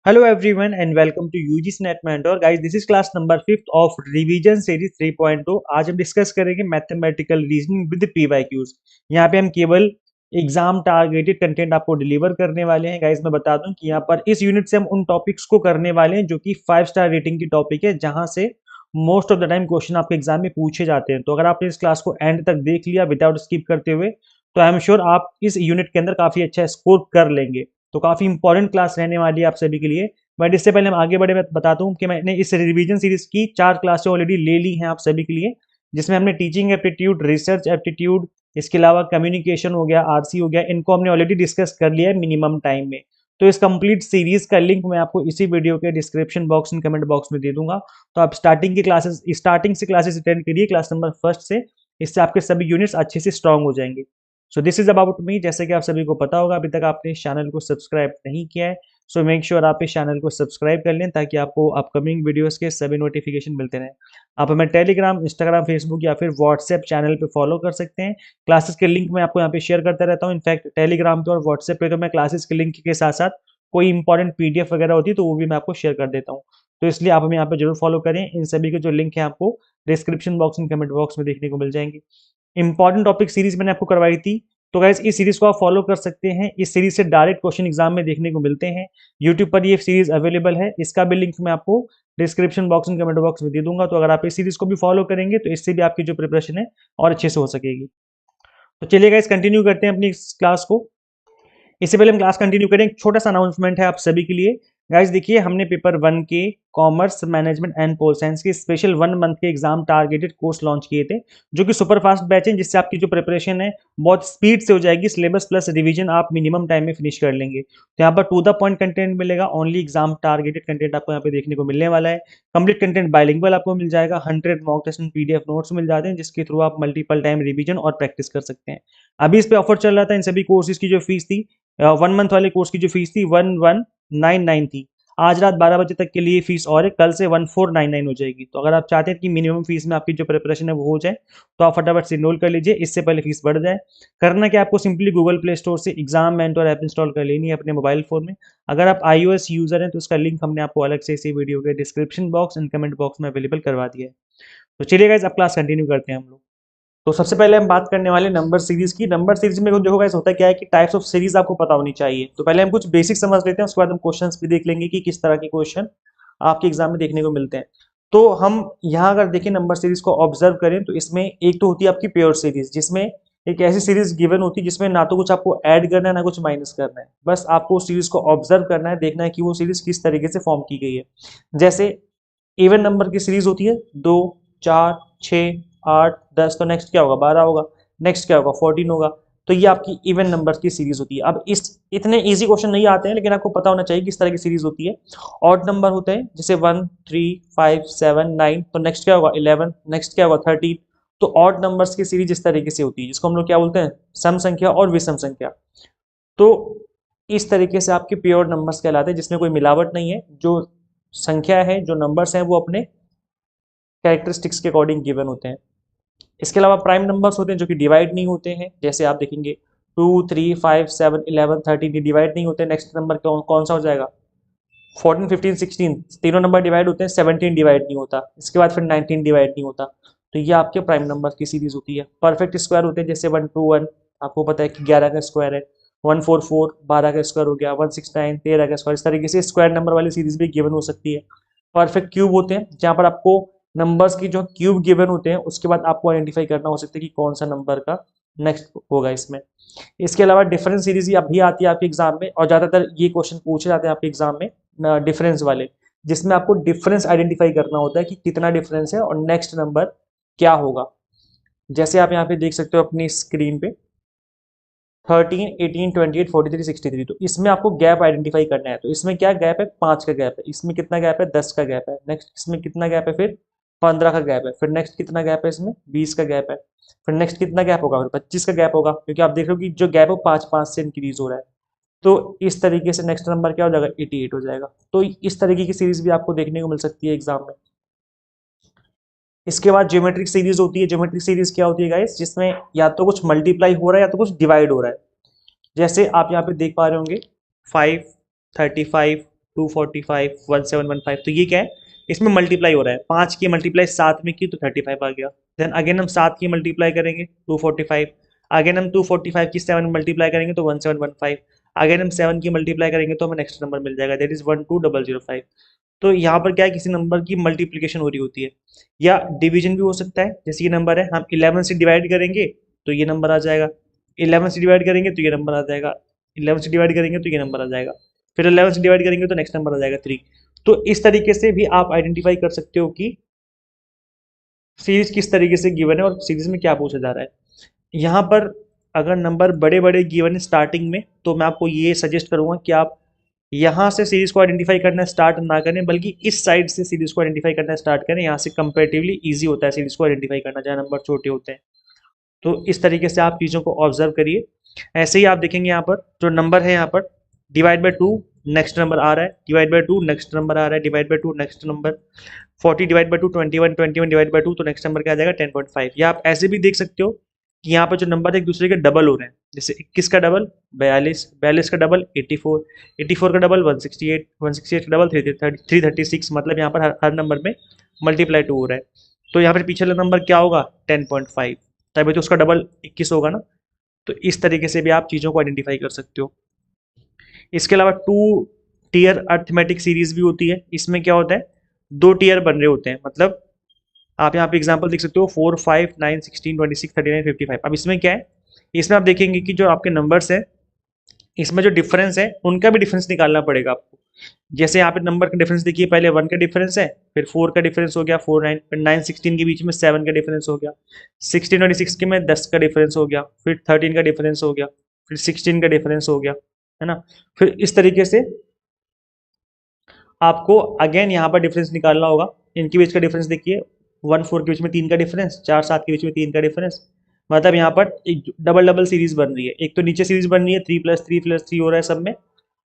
Hello everyone and welcome to UGC Net Mentor. Guys, this is class number 5th of revision series 3.2. आज हम discuss करेंगे mathematical reasoning with PYQs। यहाँ पे हम केवल exam targeted content आपको deliver करने वाले हैं। गाइस, मैं बता दूं कि यहाँ पर इस यूनिट से हम उन टॉपिक्स को करने वाले हैं जो कि 5 स्टार रेटिंग की टॉपिक है, जहां से most of the time question आपके एग्जाम में पूछे जाते हैं। तो अगर आपने इस क्लास को एंड तक देख लिया विदाउट स्किप करते हुए, तो आई एम श्योर आप इस यूनिट के अंदर काफी अच्छा स्कोर कर लेंगे। तो काफी इंपॉर्टेंट क्लास रहने वाली है आप सभी के लिए। बट इससे पहले हम आगे बढ़े, मैं बताता हूँ कि मैंने इस रिवीजन सीरीज की 4 क्लासें ऑलरेडी ले ली हैं आप सभी के लिए, जिसमें हमने टीचिंग एप्टीट्यूड, रिसर्च एप्टीट्यूड, इसके अलावा कम्युनिकेशन हो गया, आरसी हो गया, इनको हमने ऑलरेडी डिस्कस कर लिया है मिनिमम टाइम में। तो इस कंप्लीट सीरीज का लिंक मैं आपको इसी वीडियो के description box and comment box में दे दूंगा। तो आप स्टार्टिंग से क्लासेस अटेंड करिए क्लास नंबर फर्स्ट से। इससे आपके सभी यूनिट्स अच्छे से स्ट्रांग हो जाएंगे। So this is about me. जैसे कि आप सभी को पता होगा, अभी तक आपने इस चैनल को सब्सक्राइब नहीं किया है, सो मेक श्योर आप इस चैनल को सब्सक्राइब कर लें ताकि आपको अपकमिंग वीडियोस के सभी नोटिफिकेशन मिलते रहें। आप हमें टेलीग्राम, इंस्टाग्राम, फेसबुक या फिर व्हाट्सएप चैनल पे फॉलो कर सकते हैं। क्लासेस के लिंक मैं आपको यहाँ पे शेयर करता रहता हूँ। इनफैक्ट टेलीग्राम पे और व्हाट्सएप पे तो मैं क्लासेस के लिंक के साथ साथ कोई इंपॉर्टेंट पीडीएफ वगैरह होती है तो वो भी मैं आपको शेयर कर देता हूँ। तो इसलिए आप हमें यहाँ पे जरूर फॉलो करें। इन सभी के जो लिंक है आपको description box and comment box में देखने को मिल जाएंगे। इंपॉर्टेंट टॉपिक सीरीज मैंने आपको करवाई थी, तो गाइस इस सीरीज को आप फॉलो कर सकते हैं। इस सीरीज से डायरेक्ट क्वेश्चन एग्जाम में देखने को मिलते हैं। यूट्यूब पर ये सीरीज अवेलेबल है, इसका भी लिंक मैं आपको description box and comment box में दे दूंगा। तो अगर आप इस सीरीज को भी फॉलो करेंगे तो इससे भी आपकी जो प्रिपरेशन है और अच्छे से हो सकेगी। तो चलिए गाइस, कंटिन्यू करते हैं अपनी इस क्लास को। इससे पहले हम क्लास कंटिन्यू करें, एक छोटा सा अनाउंसमेंट है आप सभी के लिए। गाइस देखिए, हमने पेपर 1 के commerce management and pol science के स्पेशल 1 मंथ के एग्जाम टारगेटेड कोर्स लॉन्च किए थे, जो कि सुपर फास्ट बैच है, जिससे आपकी जो प्रिपरेशन है बहुत स्पीड से हो जाएगी। सिलेबस प्लस रिवीजन आप मिनिमम टाइम में फिनिश कर लेंगे। तो यहाँ पर टू द पॉइंट कंटेंट मिलेगा, ओनली एग्जाम टारगेटेड कंटेंट आपको यहाँ पे देखने को मिलने वाला है। कंप्लीट कंटेंट बाइलिंगुअल आपको मिल जाएगा, 100 mock test and PDF notes मिल जाते हैं, जिसके थ्रू आप मल्टीपल टाइम रिवीजन और प्रैक्टिस कर सकते हैं। अभी इस पे ऑफर चल रहा था। इन सभी कोर्सेज की जो फीस थी, 1 मंथ वाले कोर्स की जो फीस थी 1199 थी। आज रात 12 बजे तक के लिए फीस और है, कल से 1499 हो जाएगी। तो अगर आप चाहते हैं कि मिनिमम फीस में आपकी जो प्रिपरेशन है वो हो जाए, तो आप फटाफट से इनरोल कर लीजिए, इससे पहले फीस बढ़ जाए। करना क्या, आपको सिंपली गूगल प्ले स्टोर से एग्जाम मेंटर ऐप इंस्टॉल कर लेनी है अपने मोबाइल फोन में। अगर आप iOS यूजर हैं तो उसका लिंक हमने आपको अलग से इसी वीडियो के description box and comment box में अवेलेबल करवा दिया है। तो चलिए गाइस, अब क्लास कंटिन्यू करते हैं हम लोग। तो सबसे पहले हम बात करने वाले नंबर सीरीज की। नंबर सीरीज में देखो गाइस, होता क्या है कि टाइप्स ऑफ सीरीज आपको पता होनी चाहिए। तो पहले हम कुछ बेसिक समझ लेते हैं, उसके बाद हम क्वेश्चंस भी देख लेंगे कि किस तरह के क्वेश्चन आपके एग्जाम में देखने को मिलते हैं। तो हम यहाँ अगर देखें नंबर सीरीज को ऑब्जर्व करें, तो इसमें एक तो होती है आपकी प्योर सीरीज, जिसमें एक ऐसी सीरीज गिवन होती है जिसमें ना तो कुछ आपको ऐड करना है ना कुछ माइनस करना है। बस आपको उस सीरीज को ऑब्जर्व करना है, देखना है कि वो सीरीज किस तरीके से फॉर्म की गई है। जैसे इवन नंबर की सीरीज होती है 2, 4, 6, 8, 10, तो नेक्स्ट क्या होगा, 12 होगा। नेक्स्ट क्या होगा, 14 होगा। तो ये आपकी इवन नंबर की सीरीज होती है। अब इस इतने इजी क्वेश्चन नहीं आते हैं, लेकिन आपको पता होना चाहिए किस तरह की सीरीज होती है। ऑड नंबर होते हैं, जैसे 1, 3, 5, 7, 9, तो नेक्स्ट क्या होगा 11, नेक्स्ट क्या होगा 13। तो ऑड नंबर्स की सीरीज इस तरीके से होती है, जिसको हम लोग क्या बोलते हैं, सम संख्या और विषम संख्या। तो इस तरीके से आपके प्योर नंबर्स कहलाते हैं, जिसमें कोई मिलावट नहीं है। जो संख्या है, जो नंबर्स हैं, वो अपने कैरेक्टरिस्टिक्स के अकॉर्डिंग गिवन होते हैं। इसके अलावा प्राइम नंबर्स होते हैं जो कि डिवाइड नहीं होते हैं। जैसे आप देखेंगे 2, 3, 5, 7, 11, 13 ये डिवाइड नहीं होते। नेक्स्ट नंबर कौन सा हो जाएगा, 14, 15, 16, तीनों नंबर डिवाइड होते हैं, 17 डिवाइड नहीं होता। इसके बाद फिर 19 डिवाइड नहीं होता। तो ये आपके प्राइम नंबर की सीरीज होती है। परफेक्ट स्क्वायर होते हैं, जैसे 121, आपको पता है कि 11 का स्क्वायर है। 144, 12 का स्क्वायर हो गया। 169, 13 का स्क्वायर। इस तरीके से स्क्वायर नंबर वाली सीरीज भी गिवन हो सकती है। परफेक्ट क्यूब होते हैं, जहां पर आपको नंबर्स की जो क्यूब गिवन होते हैं उसके बाद आपको आइडेंटिफाई करना हो सकता है कि कौन सा नंबर का नेक्स्ट होगा इसमें। इसके अलावा डिफरेंस सीरीज ही अभी आती है आपके एग्जाम में, और ज्यादातर ये क्वेश्चन पूछे जाते हैं आपके एग्जाम में डिफरेंस वाले, जिसमें आपको डिफरेंस आइडेंटिफाई करना होता है कि कितना डिफरेंस है और नेक्स्ट नंबर क्या होगा। जैसे आप यहाँ पे देख सकते हो अपनी स्क्रीन पे 13, 18, 28, 43, 63। तो इसमें आपको गैप आइडेंटिफाई करना है। तो इसमें क्या गैप है, 5 का गैप है। इसमें कितना गैप है, 10 का गैप है। नेक्स्ट इसमें कितना गैप है, फिर 15 का गैप है। फिर नेक्स्ट कितना गैप है, इसमें 20 का गैप है। फिर नेक्स्ट कितना गैप होगा, फिर 25 का गैप होगा, क्योंकि आप देख रहे हो कि जो गैप है 5-5 से इंक्रीज हो रहा है। तो इस तरीके से नेक्स्ट नंबर क्या हो जाएगा, 88 हो जाएगा। तो इस तरीके की सीरीज भी आपको देखने को मिल सकती है एग्जाम में। इसके बाद ज्योमेट्रिक सीरीज होती है। ज्योमेट्रिक सीरीज क्या होती है गाइस, जिसमें या तो कुछ मल्टीप्लाई हो रहा है या तो कुछ डिवाइड हो रहा है। जैसे आप यहाँ पे देख पा रहे होंगे 5, 35, 245, 1715। तो ये क्या है, इसमें मल्टीप्लाई हो रहा है। 5 की मल्टीप्लाई 7 में की तो 35 आ गया। देन अगेन हम 7 की मल्टीप्लाई करेंगे 245, अगेन हम 245 की 7 मल्टीप्लाई करेंगे तो 1715, अगेन हम 7 की मल्टीप्लाई करेंगे तो हमें नेक्स्ट नंबर मिल जाएगा, दैट इज 12005। तो यहाँ पर क्या है, किसी नंबर की मल्टीप्लिकेशन हो रही होती है या डिवीजन भी हो सकता है। जैसे ये नंबर है, हम 11 से डिवाइड करेंगे तो ये नंबर आ जाएगा, 11 से डिवाइड करेंगे तो ये नंबर आ जाएगा, 11 से डिवाइड करेंगे तो ये नंबर आ जाएगा, फिर 11 से डिवाइड करेंगे तो नेक्स्ट नंबर आ जाएगा 3। तो इस तरीके से भी आप आइडेंटिफाई कर सकते हो कि सीरीज किस तरीके से गिवन है और सीरीज में क्या पूछा जा रहा है। यहाँ पर अगर नंबर बड़े बड़े गिवन है स्टार्टिंग में, तो मैं आपको ये सजेस्ट करूंगा कि आप यहाँ से सीरीज को आइडेंटिफाई करना स्टार्ट ना करें, बल्कि इस साइड से सीरीज को आइडेंटिफाई करना स्टार्ट करें। यहाँ से कंपेरेटिवली इजी होता है सीरीज को आइडेंटिफाई करना जहाँ नंबर छोटे होते हैं। तो इस तरीके से आप चीज़ों को ऑब्जर्व करिए। ऐसे ही आप देखेंगे यहाँ पर जो नंबर है, यहाँ पर डिवाइड बाय 2 नेक्स्ट नंबर आ रहा है, डिवाइड बाय 2 नेक्स्ट नंबर आ रहा है, divide by 2 next number, 40 divide by 2 21, 21 divide by 2 तो नेक्स्ट नंबर क्या आ जाएगा 10.5। या आप ऐसे भी देख सकते हो कि यहाँ पर जो नंबर एक दूसरे के डबल हो रहे हैं। जैसे 21 का डबल 42, 42 का डबल 84, 84 का डबल 168, 168 का डबल 336। मतलब यहाँ पर हर नंबर में मल्टीप्लाई 2 हो रहा है। तो यहाँ पर पीछे वाला नंबर क्या होगा 10.5, तभी तो उसका डबल 21 होगा ना। तो इस तरीके से भी आप चीज़ों को आइडेंटिफाई कर सकते हो। इसके अलावा 2 टीयर अर्थमेटिक सीरीज भी होती है। इसमें क्या होता है, 2 टीयर बन रहे होते हैं। मतलब आप यहाँ पे एग्जांपल देख सकते हो 4, 5, 9, 16, 26, 39, 55। अब इसमें क्या है, इसमें आप देखेंगे कि जो आपके नंबर्स हैं इसमें जो डिफरेंस है उनका भी डिफरेंस निकालना पड़ेगा आपको। जैसे यहाँ पे नंबर का डिफरेंस देखिए, पहले 1 का डिफरेंस है, फिर 4 का डिफरेंस हो गया, 4 9, फिर 9 16 के बीच में 7 का डिफरेंस हो गया, 16 और 6 के में 10 का डिफरेंस हो गया, फिर 13 का डिफरेंस हो गया, फिर 16 का डिफरेंस हो गया, है ना। फिर इस तरीके से आपको अगेन यहाँ पर डिफरेंस निकालना होगा। इनके बीच का डिफरेंस देखिए, 1 4 के बीच में 3 का डिफरेंस, 4 7 के बीच में 3 का डिफरेंस। मतलब यहाँ पर एक डबल डबल सीरीज बन रही है। एक तो नीचे सीरीज बन रही है 3+3+3 हो रहा है सब में,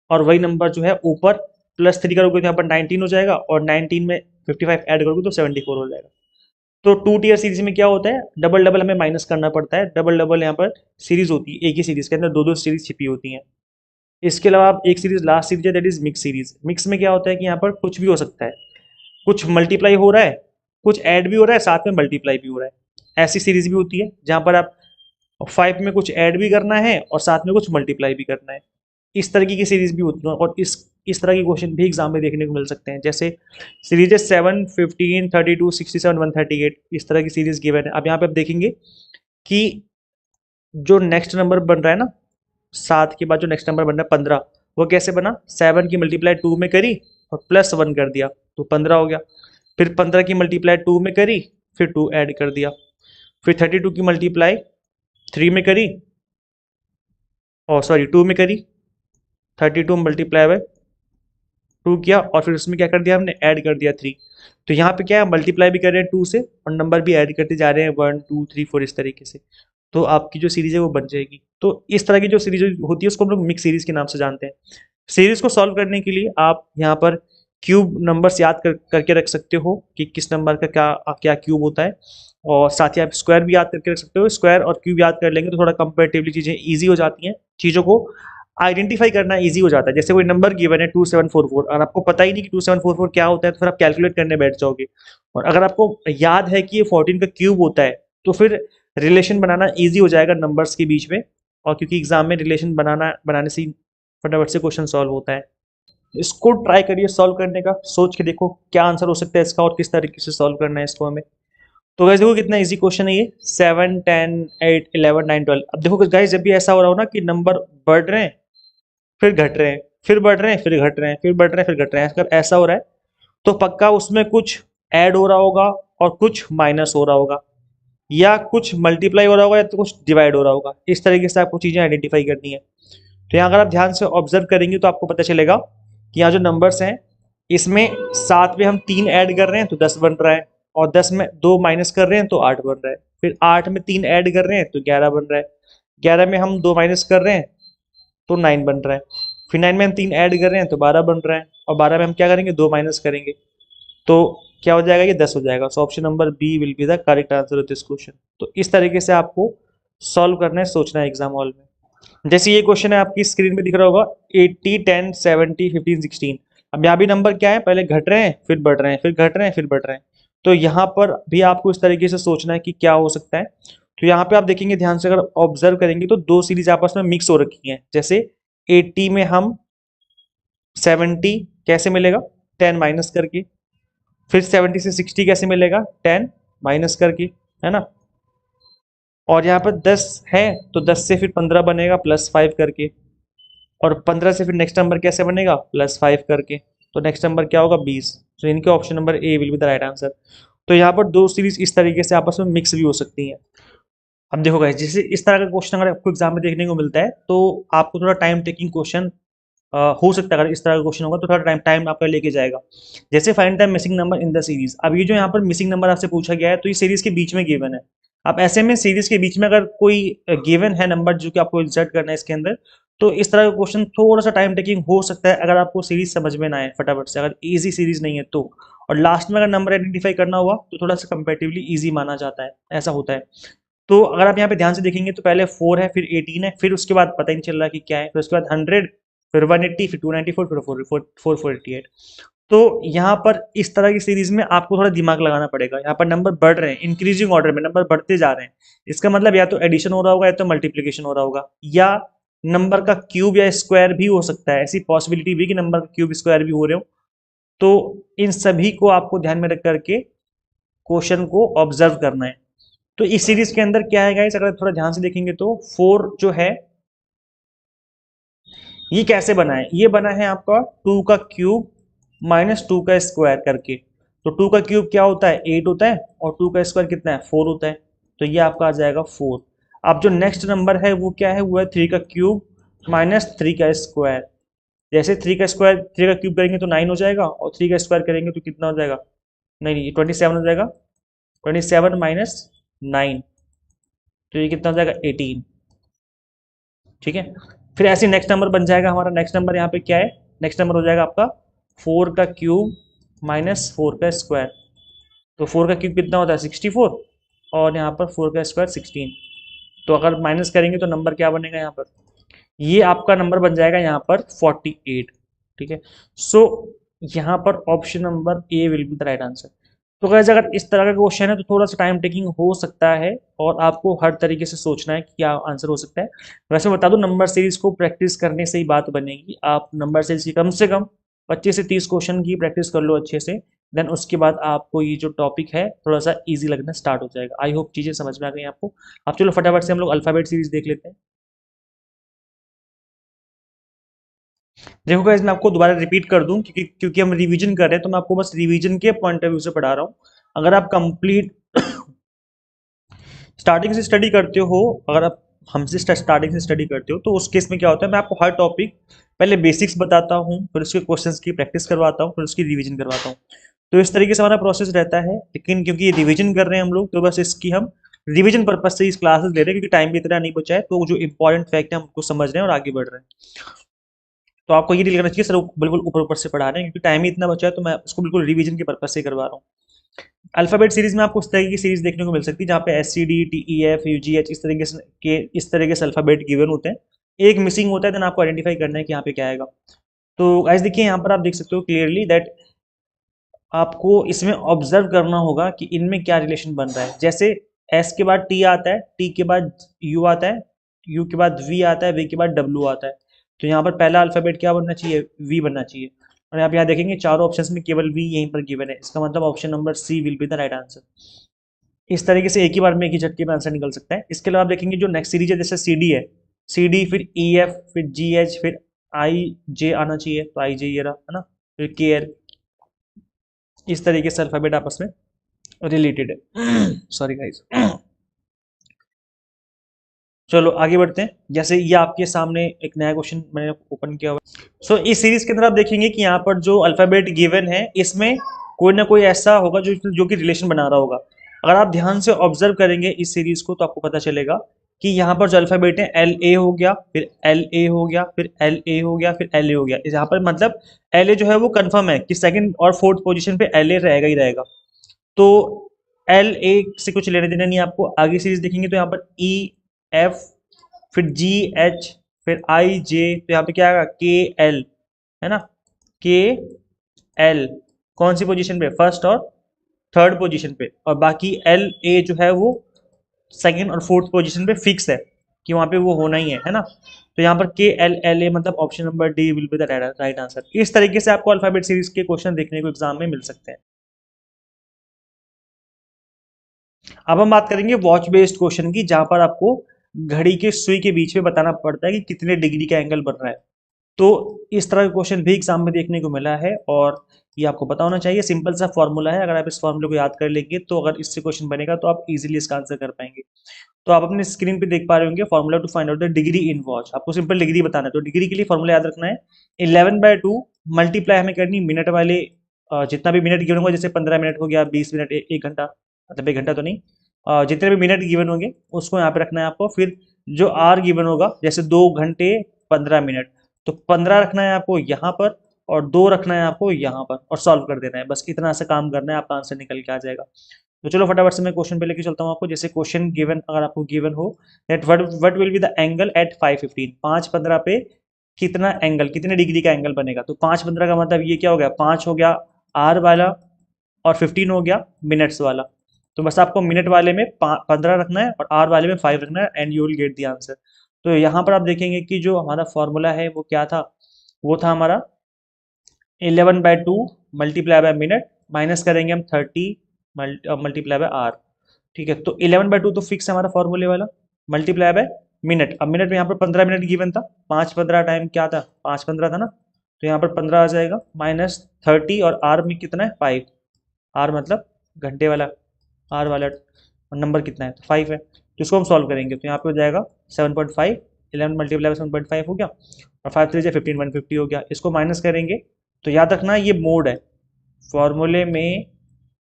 और वही नंबर जो है ऊपर +3 करोगे तो यहाँ पर 19 हो जाएगा, और 19 में 55 ऐड करोगे तो 74 हो जाएगा। तो 2 टीयर सीरीज में क्या होता है, डबल डबल हमें माइनस करना पड़ता है। डबल डबल यहाँ पर सीरीज होती है, एक ही सीरीज के अंदर दो दो सीरीज छिपी होती हैं। इसके अलावा आप एक सीरीज लास्ट सीरीज है, that is mix series. Mix में क्या होता है कि यहाँ पर कुछ भी हो सकता है, कुछ मल्टीप्लाई हो रहा है, कुछ ऐड भी हो रहा है, साथ में मल्टीप्लाई भी हो रहा है। ऐसी सीरीज भी होती है जहाँ पर आप 5 में कुछ ऐड भी करना है और साथ में कुछ मल्टीप्लाई भी करना है। इस तरीके की सीरीज भी होती है, और इस तरह के क्वेश्चन भी एग्जाम में देखने को मिल सकते हैं। जैसे सीरीज है 7, 15, 32, 67, 138, इस तरह की सीरीज गिवन है। अब यहाँ पे आप देखेंगे कि जो नेक्स्ट नंबर बन रहा है ना, 7 के बाद जो नेक्स्ट नंबर बन रहा है 15, वो कैसे बना, 7 की मल्टीप्लाई 2 में करी और +1 कर दिया तो 15 हो गया। फिर 15 की मल्टीप्लाई 2 में करी, फिर 2 ऐड कर दिया। फिर 32 की मल्टीप्लाई 3 में करी, और सॉरी 2 में करी, 32 मल्टीप्लाई बाय 2 किया, और फिर उसमें क्या कर दिया हमने, ऐड कर दिया 3। तो यहाँ पे क्या है, मल्टीप्लाई भी कर रहे हैं 2 से और नंबर भी ऐड करते जा रहे हैं 1 2 3 4 इस तरीके से। तो आपकी जो सीरीज है वो बन जाएगी। तो इस तरह की जो सीरीज होती है उसको हम लोग मिक्स सीरीज के नाम से जानते हैं। सीरीज को सॉल्व करने के लिए आप यहाँ पर क्यूब नंबर्स याद करके रख सकते हो कि किस नंबर का क्या क्या क्यूब होता है, और साथ ही आप स्क्वायर भी याद करके रख सकते हो। स्क्वायर और क्यूब याद कर लेंगे तो थोड़ा कंपेरेटिवली चीज़ें ईजी हो जाती हैं, चीज़ों को आइडेंटिफाई करना ईजी हो जाता है। जैसे कोई नंबर गिवन है 2744 और आपको पता ही नहीं कि 2744 क्या होता है, तो फिर आप कैलकुलेट करने बैठ जाओगे। और अगर आपको याद है कि ये 14 का क्यूब होता है तो फिर रिलेशन बनाना ईजी हो जाएगा नंबर्स के बीच में। और क्योंकि एग्जाम में रिलेशन बनाने से फटाफट से क्वेश्चन सॉल्व होता है। इसको ट्राई करिए सॉल्व करने का, सोच के देखो क्या आंसर हो सकता है इसका और किस तरीके से सॉल्व करना है इसको हमें। तो गाइस देखो कितना इजी क्वेश्चन है ये, 7 10 8 11 9 12। अब देखो गाइस जब भी ऐसा हो रहा हो ना कि नंबर बढ़ रहे हैं फिर घट रहे हैं, फिर बढ़ रहे हैं फिर घट रहे हैं, फिर बढ़ रहे हैं फिर घट रहे हैं, अगर ऐसा हो रहा है तो पक्का उसमें कुछ ऐड हो रहा होगा और कुछ माइनस हो रहा होगा, या कुछ मल्टीप्लाई हो रहा होगा या तो कुछ डिवाइड हो रहा होगा। इस तरीके से आपको चीज़ें आइडेंटिफाई करनी है। तो यहाँ अगर आप ध्यान से ऑब्जर्व करेंगे तो आपको पता चलेगा कि यहाँ जो नंबर्स हैं इसमें 7 में हम 3 ऐड कर रहे हैं तो 10 बन रहा है, और 10 में 2 माइनस कर रहे हैं तो 8 बन रहा है, फिर 8 में 3 ऐड कर रहे हैं तो 11 बन रहा है, 11 में हम 2 माइनस कर रहे हैं तो 9 बन रहा है, फिर 9 में हम 3 ऐड कर रहे हैं तो 12 बन रहा है, और 12 में हम क्या करेंगे 2 माइनस करेंगे तो क्या हो जाएगा, ये 10 हो जाएगा। So option number B will be the correct answer of this question. तो इस तरीके से आपको सॉल्व करना है, सोचना है एग्जाम हॉल में। जैसे ये क्वेश्चन है आपकी स्क्रीन पे दिख रहा होगा 80 10 70 15 16। अब यहाँ भी नंबर क्या है, पहले घट रहे हैं फिर बढ़ रहे हैं, फिर घट रहे हैं फिर बढ़ रहे हैं। तो यहाँ पर भी आपको इस तरीके से सोचना है कि क्या हो सकता है। तो यहाँ पे आप देखेंगे ध्यान से, अगर ऑब्जर्व करेंगे तो दो सीरीज आपस में मिक्स हो रखी हैं। जैसे 80 में हम 70 कैसे मिलेगा, 10 माइनस करके। फिर 70 से 60 कैसे मिलेगा, 10 माइनस करके, है ना। और यहाँ पर 10 है तो 10 से फिर 15 बनेगा +5 करके। और 15 से फिर नेक्स्ट नंबर कैसे बनेगा, +5 करके। तो नेक्स्ट नंबर क्या होगा, 20। तो इनके option number A will be the right answer. तो यहाँ पर दो सीरीज इस तरीके से आपस में मिक्स भी हो सकती हैं। अब देखो गाइस, जैसे इस तरह का क्वेश्चन अगर आपको एग्जाम में देखने को मिलता है तो आपको थोड़ा टाइम टेकिंग क्वेश्चन हो सकता है। अगर इस तरह का क्वेश्चन होगा तो थोड़ा टाइम टाइम आपका लेके जाएगा। जैसे find the missing number in the series. अब ये जो यहाँ पर मिसिंग नंबर आपसे पूछा गया है तो ये सीरीज के बीच में गिवन है। अब ऐसे में सीरीज के बीच में अगर कोई गिवन है नंबर जो कि आपको इंसर्ट करना है इसके अंदर, तो इस तरह का क्वेश्चन थोड़ा सा टाइम टेकिंग हो सकता है अगर आपको सीरीज समझ में ना आए फटाफट से, अगर इजी सीरीज नहीं है तो। और लास्ट में अगर नंबर आइडेंटिफाई करना हुआ तो थोड़ा सा कंपेरेटिवली इजी माना जाता है, ऐसा होता है। तो अगर आप यहाँ पे ध्यान से देखेंगे तो पहले 4 है, फिर 18 है, फिर उसके बाद पता ही नहीं चल रहा कि क्या है, फिर उसके बाद 100, फिर 180, फिर 294, फिर 488। तो यहाँ पर इस तरह की सीरीज में आपको थोड़ा दिमाग लगाना पड़ेगा। यहाँ पर नंबर बढ़ रहे हैं, इंक्रीजिंग ऑर्डर में नंबर बढ़ते जा रहे हैं। इसका मतलब या तो एडिशन हो रहा होगा या तो मल्टीप्लीकेशन हो रहा होगा, या नंबर का क्यूब या स्क्वायर भी हो सकता है। ऐसी पॉसिबिलिटी भी कि नंबर का क्यूब स्क्वायर भी हो रहे हो। तो इन सभी को आपको ध्यान में रख करके क्वेश्चन को ऑब्जर्व करना है। तो इस सीरीज के अंदर क्या है गाइस, अगर थोड़ा ध्यान से देखेंगे तो 4 जो है ये कैसे बना है, ये बना है आपका 2 का क्यूब -2 का स्क्वायर करके। तो 2 का क्यूब क्या होता है, 8 होता है, और 2 का स्क्वायर कितना है, 4 होता है। तो ये आपका आ जाएगा 4। अब जो नेक्स्ट नंबर है वो क्या है, वो है 3 का क्यूब -3 का स्क्वायर। जैसे 3 का क्यूब करेंगे तो 9 हो जाएगा, और 3 का स्क्वायर करेंगे तो कितना हो जाएगा, नहीं 27 हो जाएगा। 27 -9, तो ये कितना हो जाएगा, 18। ठीक है। फिर ऐसे नेक्स्ट नंबर बन जाएगा हमारा, नेक्स्ट नंबर यहाँ पे क्या है, नेक्स्ट नंबर हो जाएगा आपका 4 का क्यूब -4 का स्क्वायर। तो 4 का क्यूब कितना होता है, 64, और यहाँ पर 4 का स्क्वायर 16। तो अगर माइनस करेंगे तो नंबर क्या बनेगा यहाँ पर, ये आपका नंबर बन जाएगा यहाँ पर 48। ठीक है। सो यहाँ पर option number A will be the right answer. तो गाइस अगर इस तरह का क्वेश्चन है तो थोड़ा सा टाइम टेकिंग हो सकता है, और आपको हर तरीके से सोचना है कि क्या आंसर हो सकता है। वैसे बता दूं, नंबर सीरीज को प्रैक्टिस करने से ही बात बनेगी। आप नंबर सीरीज की कम से कम 25 से 30 क्वेश्चन की प्रैक्टिस कर लो अच्छे से। देन उसके बाद आपको ये जो टॉपिक है थोड़ा सा ईजी लगना स्टार्ट हो जाएगा। आई होप चीज़ें समझ में आ गई आपको। अब चलो फटाफट से हम लोग अल्फ़ाबेट सीरीज देख लेते हैं। देखो गाइस, मैं आपको दोबारा रिपीट कर दूं क्योंकि हम रिवीजन कर रहे हैं, तो मैं आपको बस रिवीजन के पॉइंट ऑफ व्यू से पढ़ा रहा हूँ। अगर आप कंप्लीट स्टार्टिंग से स्टडी करते हो, अगर आप हमसे स्टार्टिंग से स्टडी करते हो, तो उस केस में क्या होता है, मैं आपको हर टॉपिक पहले बेसिक्स बताता हूँ, फिर उसके क्वेश्चंस की प्रैक्टिस करवाता हूँ, फिर उसकी रिवीजन करवाता हूँ। तो इस तरीके से हमारा प्रोसेस रहता है। लेकिन क्योंकि ये रिवीजन कर रहे हैं हम लोग, तो बस इसकी हम रिवीजन पर्पज से इस क्लासेस ले रहे हैं, क्योंकि टाइम भी इतना नहीं बचा है। तो जो इंपॉर्टेंट फैक्ट है हम उसको समझ रहे हैं और आगे बढ़ रहे हैं। तो आपको ये डील करना चाहिए सर, वो बिल्कुल ऊपर ऊपर से पढ़ा रहे हैं, क्योंकि टाइम ही इतना बचा है, तो मैं उसको बिल्कुल रिवीजन के पर्पज से करवा रहा हूँ। अल्फाबेट सीरीज में आपको इस तरह की सीरीज देखने को मिल सकती है, जहाँ पे SCD, TEF, UGH इस तरीके से अल्फाबेट गिवन होते हैं। एक मिसिंग होता है, देन आपको आइडेंटिफाई करना है कि यहाँ पे क्या आएगा। तो गाइस देखिए, यहाँ पर आप देख सकते हो क्लियरली दैट आपको इसमें ऑब्जर्व करना होगा कि इनमें क्या रिलेशन बन रहा है। जैसे एस के बाद टी आता है, टी के बाद यू आता है, यू के बाद वी आता है, वी के बाद डब्ल्यू आता है। तो यहाँ पर पहला अल्फाबेट क्या बनना चाहिए, वी बनना चाहिए। और आप यहाँ देखेंगे चारों ऑप्शंस में केवल वी यहीं पर गिवन है। इसका मतलब option number C will be the right answer. इस तरीके से एक ही बार में एक ही झटके में आंसर निकल सकता है। इसके अलावा आप देखेंगे जो नेक्स्ट सीरीज है, जैसे CD है, CD फिर EF फिर GH फिर IJ आना चाहिए, तो IJ ये रहा, है ना। फिर KL। इस तरीके से अल्फाबेट आपस में रिलेटेड है। Sorry guys. चलो आगे बढ़ते हैं। जैसे ये आपके सामने एक नया क्वेश्चन मैंने ओपन किया हुआ है। सो इस सीरीज के अंदर आप देखेंगे कि यहाँ पर जो अल्फाबेट गिवन है, इसमें कोई ना कोई ऐसा होगा जो कि रिलेशन बना रहा होगा। अगर आप ध्यान से ऑब्जर्व करेंगे इस सीरीज को, तो आपको पता चलेगा कि यहाँ पर जो अल्फाबेट है, LA हो गया, फिर LA हो गया, फिर LA हो गया, फिर LA हो गया। यहाँ पर मतलब LA जो है वो कंफर्म है कि सेकंड और फोर्थ पोजीशन पे LA रहेगा ही रहेगा। तो LA से कुछ लेने देना नहीं आपको। आगे सीरीज देखेंगे तो यहाँ पर EF फिर GH फिर IJ, तो यहाँ पे क्या आएगा, KL, है ना, KL। एल कौन सी पोजीशन पे, फर्स्ट और थर्ड पोजीशन पे, और बाकी एल ए जो है वो सेकंड और फोर्थ पोजीशन पे फिक्स है कि वहां पे वो होना ही है ना। तो यहाँ पर के एल एल ए मतलब option number D will be the right answer. इस तरीके से आपको अल्फाबेट सीरीज के क्वेश्चन देखने को एग्जाम में मिल सकते हैं। अब हम बात करेंगे वॉच बेस्ड क्वेश्चन की, जहां पर आपको घड़ी के सुई के बीच में बताना पड़ता है कि कितने डिग्री का एंगल बन रहा है। तो इस तरह का क्वेश्चन भी एग्जाम में देखने को मिला है और ये आपको पता होना चाहिए। सिंपल सा फॉर्मूला है, अगर आप इस फॉर्मूले को याद कर लेंगे तो अगर इससे क्वेश्चन बनेगा तो आप इजीली इसका आंसर कर पाएंगे। तो आप अपने स्क्रीन पे देख पा रहे होंगे formula to find out the degree in watch. आपको सिंपल डिग्री बताना है, तो डिग्री के लिए फॉर्मूला याद रखना है 11/2 मल्टीप्लाई हमें करनी मिनट वाले जितना भी मिनट गिवन होगा, जैसे 15 मिनट हो गया, 20 मिनट, 1 घंटा, मतलब 1 घंटा तो नहीं, जितने भी मिनट गिवन होंगे उसको यहाँ पे रखना है आपको। फिर जो आर गिवन होगा, जैसे 2 घंटे 15 मिनट, तो 15 रखना है आपको यहाँ पर और 2 रखना है आपको यहाँ पर और सॉल्व कर देना है। बस इतना सा काम करना है, आपका आंसर निकल के आ जाएगा। तो चलो फटाफट से मैं क्वेश्चन पे लेके चलता हूँ आपको। जैसे क्वेश्चन गिवन, अगर आपको गिवन हो that what will be the angle at 5:15, 5:15 पे कितना एंगल, कितने डिग्री का एंगल बनेगा। तो 5:15 का मतलब ये क्या हो गया, 5 हो गया आर वाला और 15 हो गया मिनट्स वाला। तो बस आपको मिनट वाले में 15 रखना है और आर वाले में 5 रखना है and you will get the answer. तो यहाँ पर आप देखेंगे कि जो हमारा फॉर्मूला है वो क्या था, वो था हमारा 11/2 मल्टीप्लाई बाय मिनट, माइनस करेंगे हम 30 मल्टीप्लाई बाय आर। ठीक है, तो 11/2 तो फिक्स है हमारा फॉर्मूले वाला, मल्टीप्लाई बाय मिनट। अब मिनट में यहाँ पर 15 मिनट गिवन था, 5:15 टाइम क्या था, 5:15 था ना, तो यहाँ पर 15 आ जाएगा, माइनस 30 और आर में कितना है 5, आर मतलब घंटे वाला, आर वाला नंबर कितना है तो 5 है। तो इसको हम सॉल्व करेंगे तो यहाँ पे हो जाएगा 7.5, 11 मल्टीप्लाई बाय 7.5 हो गया और 5 3 15, 150 हो गया। इसको माइनस करेंगे तो याद रखना ये मोड है फॉर्मूले में,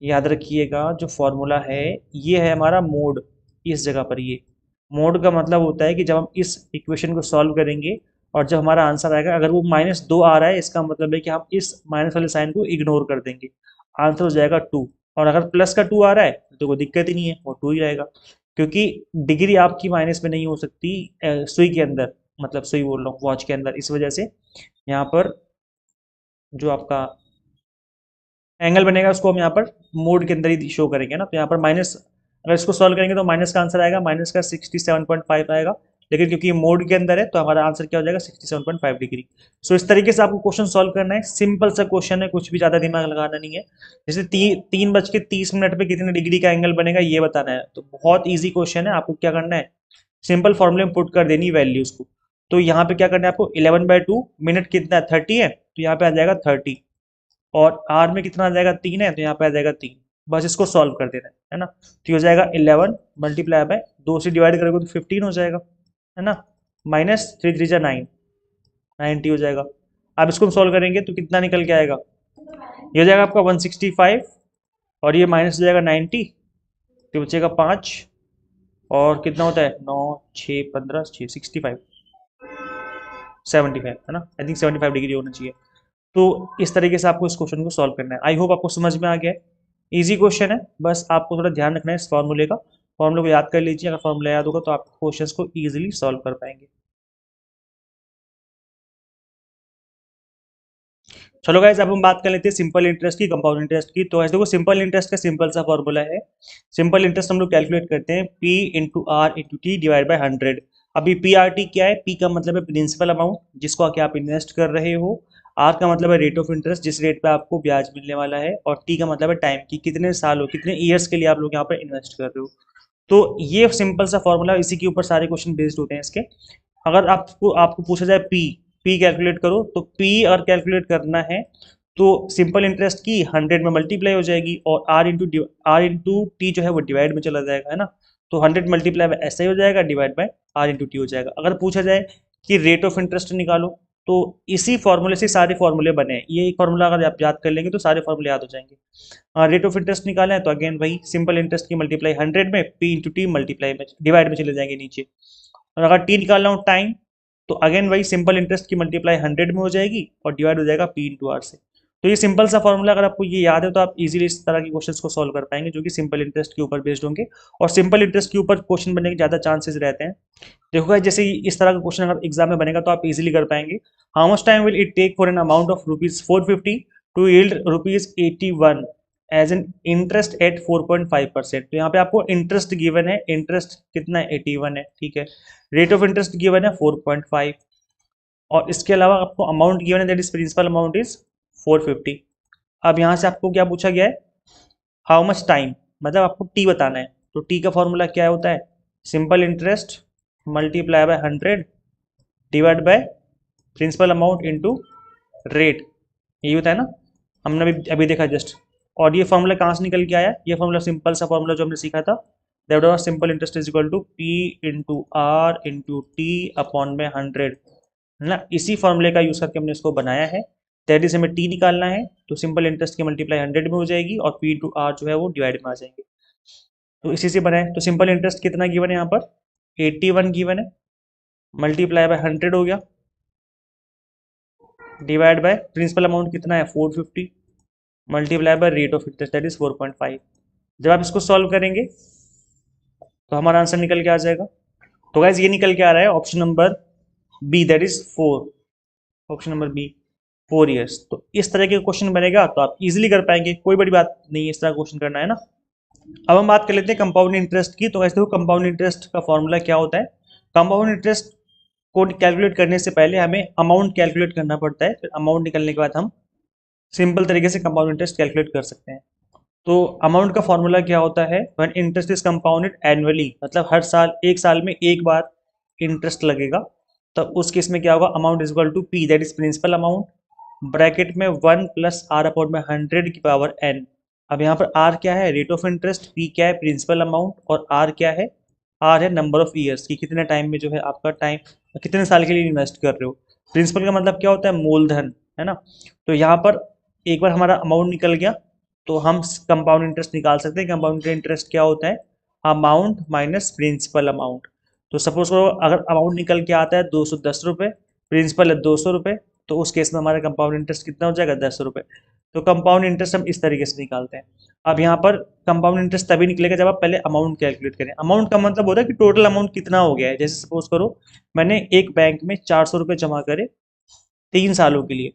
याद रखिएगा जो फॉर्मूला है ये है हमारा मोड। इस जगह पर ये मोड का मतलब होता है कि जब हम इस इक्वेशन को सॉल्व करेंगे और जब हमारा आंसर आएगा अगर वो -2 आ रहा है, इसका मतलब है कि हम इस माइनस वाले साइन को इग्नोर कर देंगे, आंसर हो जाएगा 2। और अगर प्लस का 2 आ रहा है तो कोई दिक्कत ही नहीं है, वो 2 ही रहेगा, क्योंकि डिग्री आपकी माइनस में नहीं हो सकती सुई के अंदर, मतलब सुई बोल रहा हूँ वॉच के अंदर। इस वजह से यहाँ पर जो आपका एंगल बनेगा उसको हम यहाँ पर मोड के अंदर ही शो करेंगे ना। तो यहाँ पर माइनस, अगर इसको सॉल्व करेंगे तो माइनस का आंसर आएगा, माइनस का 67.5 आएगा, लेकिन क्योंकि ये मोड के अंदर है तो हमारा आंसर क्या हो जाएगा 67.5 डिग्री। सो इस तरीके से आपको क्वेश्चन सॉल्व करना है, सिंपल सा क्वेश्चन है, कुछ भी ज़्यादा दिमाग लगाना नहीं है। जैसे 3:30 पे कितने डिग्री का एंगल बनेगा ये बताना है, तो बहुत ईजी क्वेश्चन है। आपको क्या करना है, सिंपल फॉर्मूले में पुट कर देनी वैल्यूज को। तो यहाँ पे क्या करना है आपको, 11/2 मिनट कितना है 30 है, तो यहाँ पे आ जाएगा 30 और आर में कितना आ जाएगा 3 है, तो यहाँ पे आ जाएगा 3। बस इसको सॉल्व कर देना है ना। तो ये हो जाएगा 11 मल्टीप्लाई बाय 2 से डिवाइड करोगे तो 15 हो जाएगा, है ना, माइनस 3 3 9, 90 हो जाएगा। अब इसको हम सॉल्व करेंगे तो कितना निकल के आएगा, ये हो जाएगा आपका 165 और ये माइनस हो जाएगा 90, तो बचेगा 5 और कितना होता है 9 6 15 6 65 75, है ना, आई थिंक 75 डिग्री होना चाहिए। तो इस तरीके से आपको इस क्वेश्चन को सॉल्व करना है। आई होप आपको समझ में आ गया है। इजी क्वेश्चन है, बस आपको थोड़ा ध्यान रखना है इस फॉर्मूले का। फॉर्मूले को याद कर लीजिए, अगर फॉर्मूला याद होगा तो आप क्वेश्चंस को इजीली सॉल्व कर पाएंगे। चलो गाइस, अब हम बात कर लेते हैं सिंपल इंटरेस्ट की, कंपाउंड इंटरेस्ट की। तो ऐसे देखो, सिंपल इंटरेस्ट का सिंपल सा फॉर्मूला है। सिंपल इंटरेस्ट हम लोग कैलकुलेट करते हैं P into R into T divide by 100। अभी PRT क्या है, P का मतलब है प्रिंसिपल अमाउंट जिसको आके आप इन्वेस्ट कर रहे हो, R का मतलब है रेट ऑफ इंटरेस्ट जिस रेट पे आपको ब्याज मिलने वाला है, और T का मतलब है टाइम की कितने सालों कितने ईयर्स के लिए आप लोग यहाँ पर इन्वेस्ट कर रहे हो। तो ये सिंपल सा फॉर्मूला, इसी के ऊपर सारे क्वेश्चन बेस्ड होते हैं इसके। अगर आपको आपको पूछा जाए पी कैलकुलेट करो, तो पी अगर कैलकुलेट करना है तो सिंपल इंटरेस्ट की 100 में मल्टीप्लाई हो जाएगी और आर इंटू टी जो है वो डिवाइड में चला जाएगा, है ना। तो 100 मल्टीप्लाई में ऐसा ही हो जाएगा, divide by R into T हो जाएगा। अगर पूछा जाए कि रेट ऑफ इंटरेस्ट निकालो, तो इसी फॉर्मूले से सारे फॉर्मूले बने हैं। ये एक फॉर्मूला अगर आप याद कर लेंगे तो सारे फॉर्मूले याद हो जाएंगे। रेट ऑफ इंटरेस्ट निकाले हैं तो अगेन वही सिंपल इंटरेस्ट की मल्टीप्लाई 100 में, पी इंटू टी मल्टीप्लाई में डिवाइड में चले जाएंगे नीचे। और अगर टी निकालना हो टाइम, तो अगेन वही सिंपल इंटरेस्ट की मल्टीप्लाई 100 में हो जाएगी और डिवाइड हो जाएगा पी इंटू आर से। तो ये सिंपल सा फॉर्मूला अगर आपको ये याद है तो आप इजीली इस तरह के क्वेश्चंस को सॉल्व कर पाएंगे जो कि सिंपल इंटरेस्ट के ऊपर बेस्ड होंगे, और सिंपल इंटरेस्ट के ऊपर क्वेश्चन बनने के ज़्यादा चांसेस रहते हैं। देखो गाइस, जैसे इस तरह का क्वेश्चन अगर एग्जाम में बनेगा तो आप इजीली कर पाएंगे। How much time will it take for an amount of ₹450 to yield ₹81 as an interest at 4.5%। तो यहाँ पे आपको इंटरेस्ट गिवन है, इंटरेस्ट कितना है 81 है, ठीक है। रेट ऑफ इंटरेस्ट गिवन है 4.5 और इसके अलावा आपको अमाउंट गिवन है that is principal amount is 450। अब यहाँ से आपको क्या पूछा गया है, हाउ मच टाइम, मतलब आपको टी बताना है। तो टी का फॉर्मूला क्या होता है, simple interest multiply by 100 divide by principal amount into rate, यही होता है ना, हमने अभी देखा जस्ट। और ये फॉर्मूला कहाँ से निकल के आया, ये फॉर्मूला सिंपल सा फॉर्मूला जो हमने सीखा था, that was simple interest is equal to P into R into T upon में 100, है ना। इसी फॉर्मूले का यूज करके हमने इसको बनाया है। दैट इज हमें टी निकालना है, तो सिंपल इंटरेस्ट की मल्टीप्लाई 100 में हो जाएगी और पी इंटू आर जो है वो डिवाइड में आ जाएंगे। तो इसी से बनाए, तो सिंपल इंटरेस्ट कितना गिवन है यहाँ पर 81 गिवन है, मल्टीप्लाई बाय 100 हो गया, डिवाइड बाय प्रिंसिपल अमाउंट कितना है 450, multiply by rate of interest that is 4.5। जब आप इसको सॉल्व करेंगे तो हमारा आंसर निकल के आ जाएगा। तो गाइज ये निकल के आ रहा है option number B that is 4, option number B 4 years. तो इस तरह के क्वेश्चन बनेगा तो आप इजीली कर पाएंगे, कोई बड़ी बात नहीं है इस तरह क्वेश्चन करना, है ना। अब हम बात कर लेते हैं कंपाउंड इंटरेस्ट की। तो वैसे देखो कंपाउंड इंटरेस्ट का फॉर्मूला क्या होता है, कंपाउंड इंटरेस्ट को कैलकुलेट करने से पहले हमें अमाउंट कैलकुलेट करना पड़ता है, फिर अमाउंट निकलने के बाद हम सिंपल तरीके से कंपाउंड इंटरेस्ट कैलकुलेट कर सकते हैं। तो अमाउंट का फॉर्मूला क्या होता है, when interest is compounded annually, मतलब हर साल, एक साल में एक बार इंटरेस्ट लगेगा, तब उस केस में क्या होगा, amount is equal to P that is principal amount bracket में 1 प्लस आर अपॉन में 100 की पावर एन। अब यहाँ पर आर क्या है, रेट ऑफ इंटरेस्ट, पी क्या है प्रिंसिपल अमाउंट और आर क्या है, आर है नंबर ऑफ ईयर्स की कितने टाइम में जो है आपका टाइम, कितने साल के लिए इन्वेस्ट कर रहे हो। प्रिंसिपल का मतलब क्या होता है, मूलधन, है ना। तो यहाँ पर एक बार हमारा अमाउंट निकल गया तो हम कंपाउंड इंटरेस्ट निकाल सकते हैं। कंपाउंड इंटरेस्ट क्या होता है, अमाउंट माइनस प्रिंसिपल अमाउंट। तो सपोज करो अगर अमाउंट निकल के आता है 210 रुपये, प्रिंसिपल है 200 रुपये, तो उस केस में हमारा कंपाउंड इंटरेस्ट कितना हो जाएगा 10 रुपये। तो कंपाउंड इंटरेस्ट हम इस तरीके से निकालते हैं। अब यहाँ पर कंपाउंड इंटरेस्ट तभी निकलेगा जब आप पहले अमाउंट कैलकुलेट करें। अमाउंट का मतलब होता है कि टोटल अमाउंट कितना हो गया है। जैसे सपोज करो मैंने एक बैंक में 400 रुपये जमा करे 3 सालों के लिए,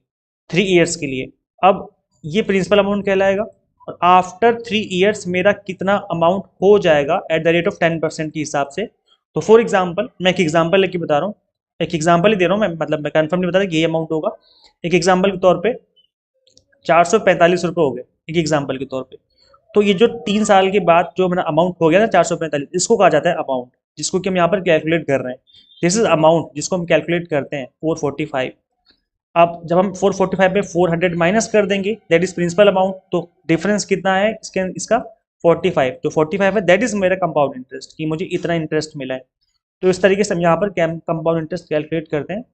3 ईयर्स के लिए। अब ये प्रिंसिपल अमाउंट कहलाएगा और आफ्टर 3 ईयर्स मेरा कितना अमाउंट हो जाएगा एट द रेट ऑफ 10% के हिसाब से। तो फॉर एग्जाम्पल, मैं एक एग्जाम्पल लेके बता रहा हूँ, एक एग्जाम्पल ही दे रहा हूँ मैं, मतलब मैं कंफर्म नहीं बता रहा कि ये अमाउंट होगा। एक एग्जाम्पल के तौर पे 445 रुपये हो गए, एक एग्जाम्पल के तौर पे। तो ये जो 3 साल के बाद जो मेरा अमाउंट हो गया ना 445, इसको कहा जाता है अमाउंट, जिसको कि हम यहाँ पर कैलकुलेट कर रहे हैं। दिस इज अमाउंट जिसको हम कैलकुलेट करते हैं 445। अब जब हम 445 में 400 माइनस कर देंगे दैट इज प्रिंसिपल अमाउंट, तो डिफरेंस कितना है इसका 45। जो 45 है दैट इज मेरा कंपाउंड इंटरेस्ट, कि मुझे इतना इंटरेस्ट मिला है। तो इस तरीके से हम यहाँ पर कंपाउंड इंटरेस्ट कैलकुलेट करते हैं।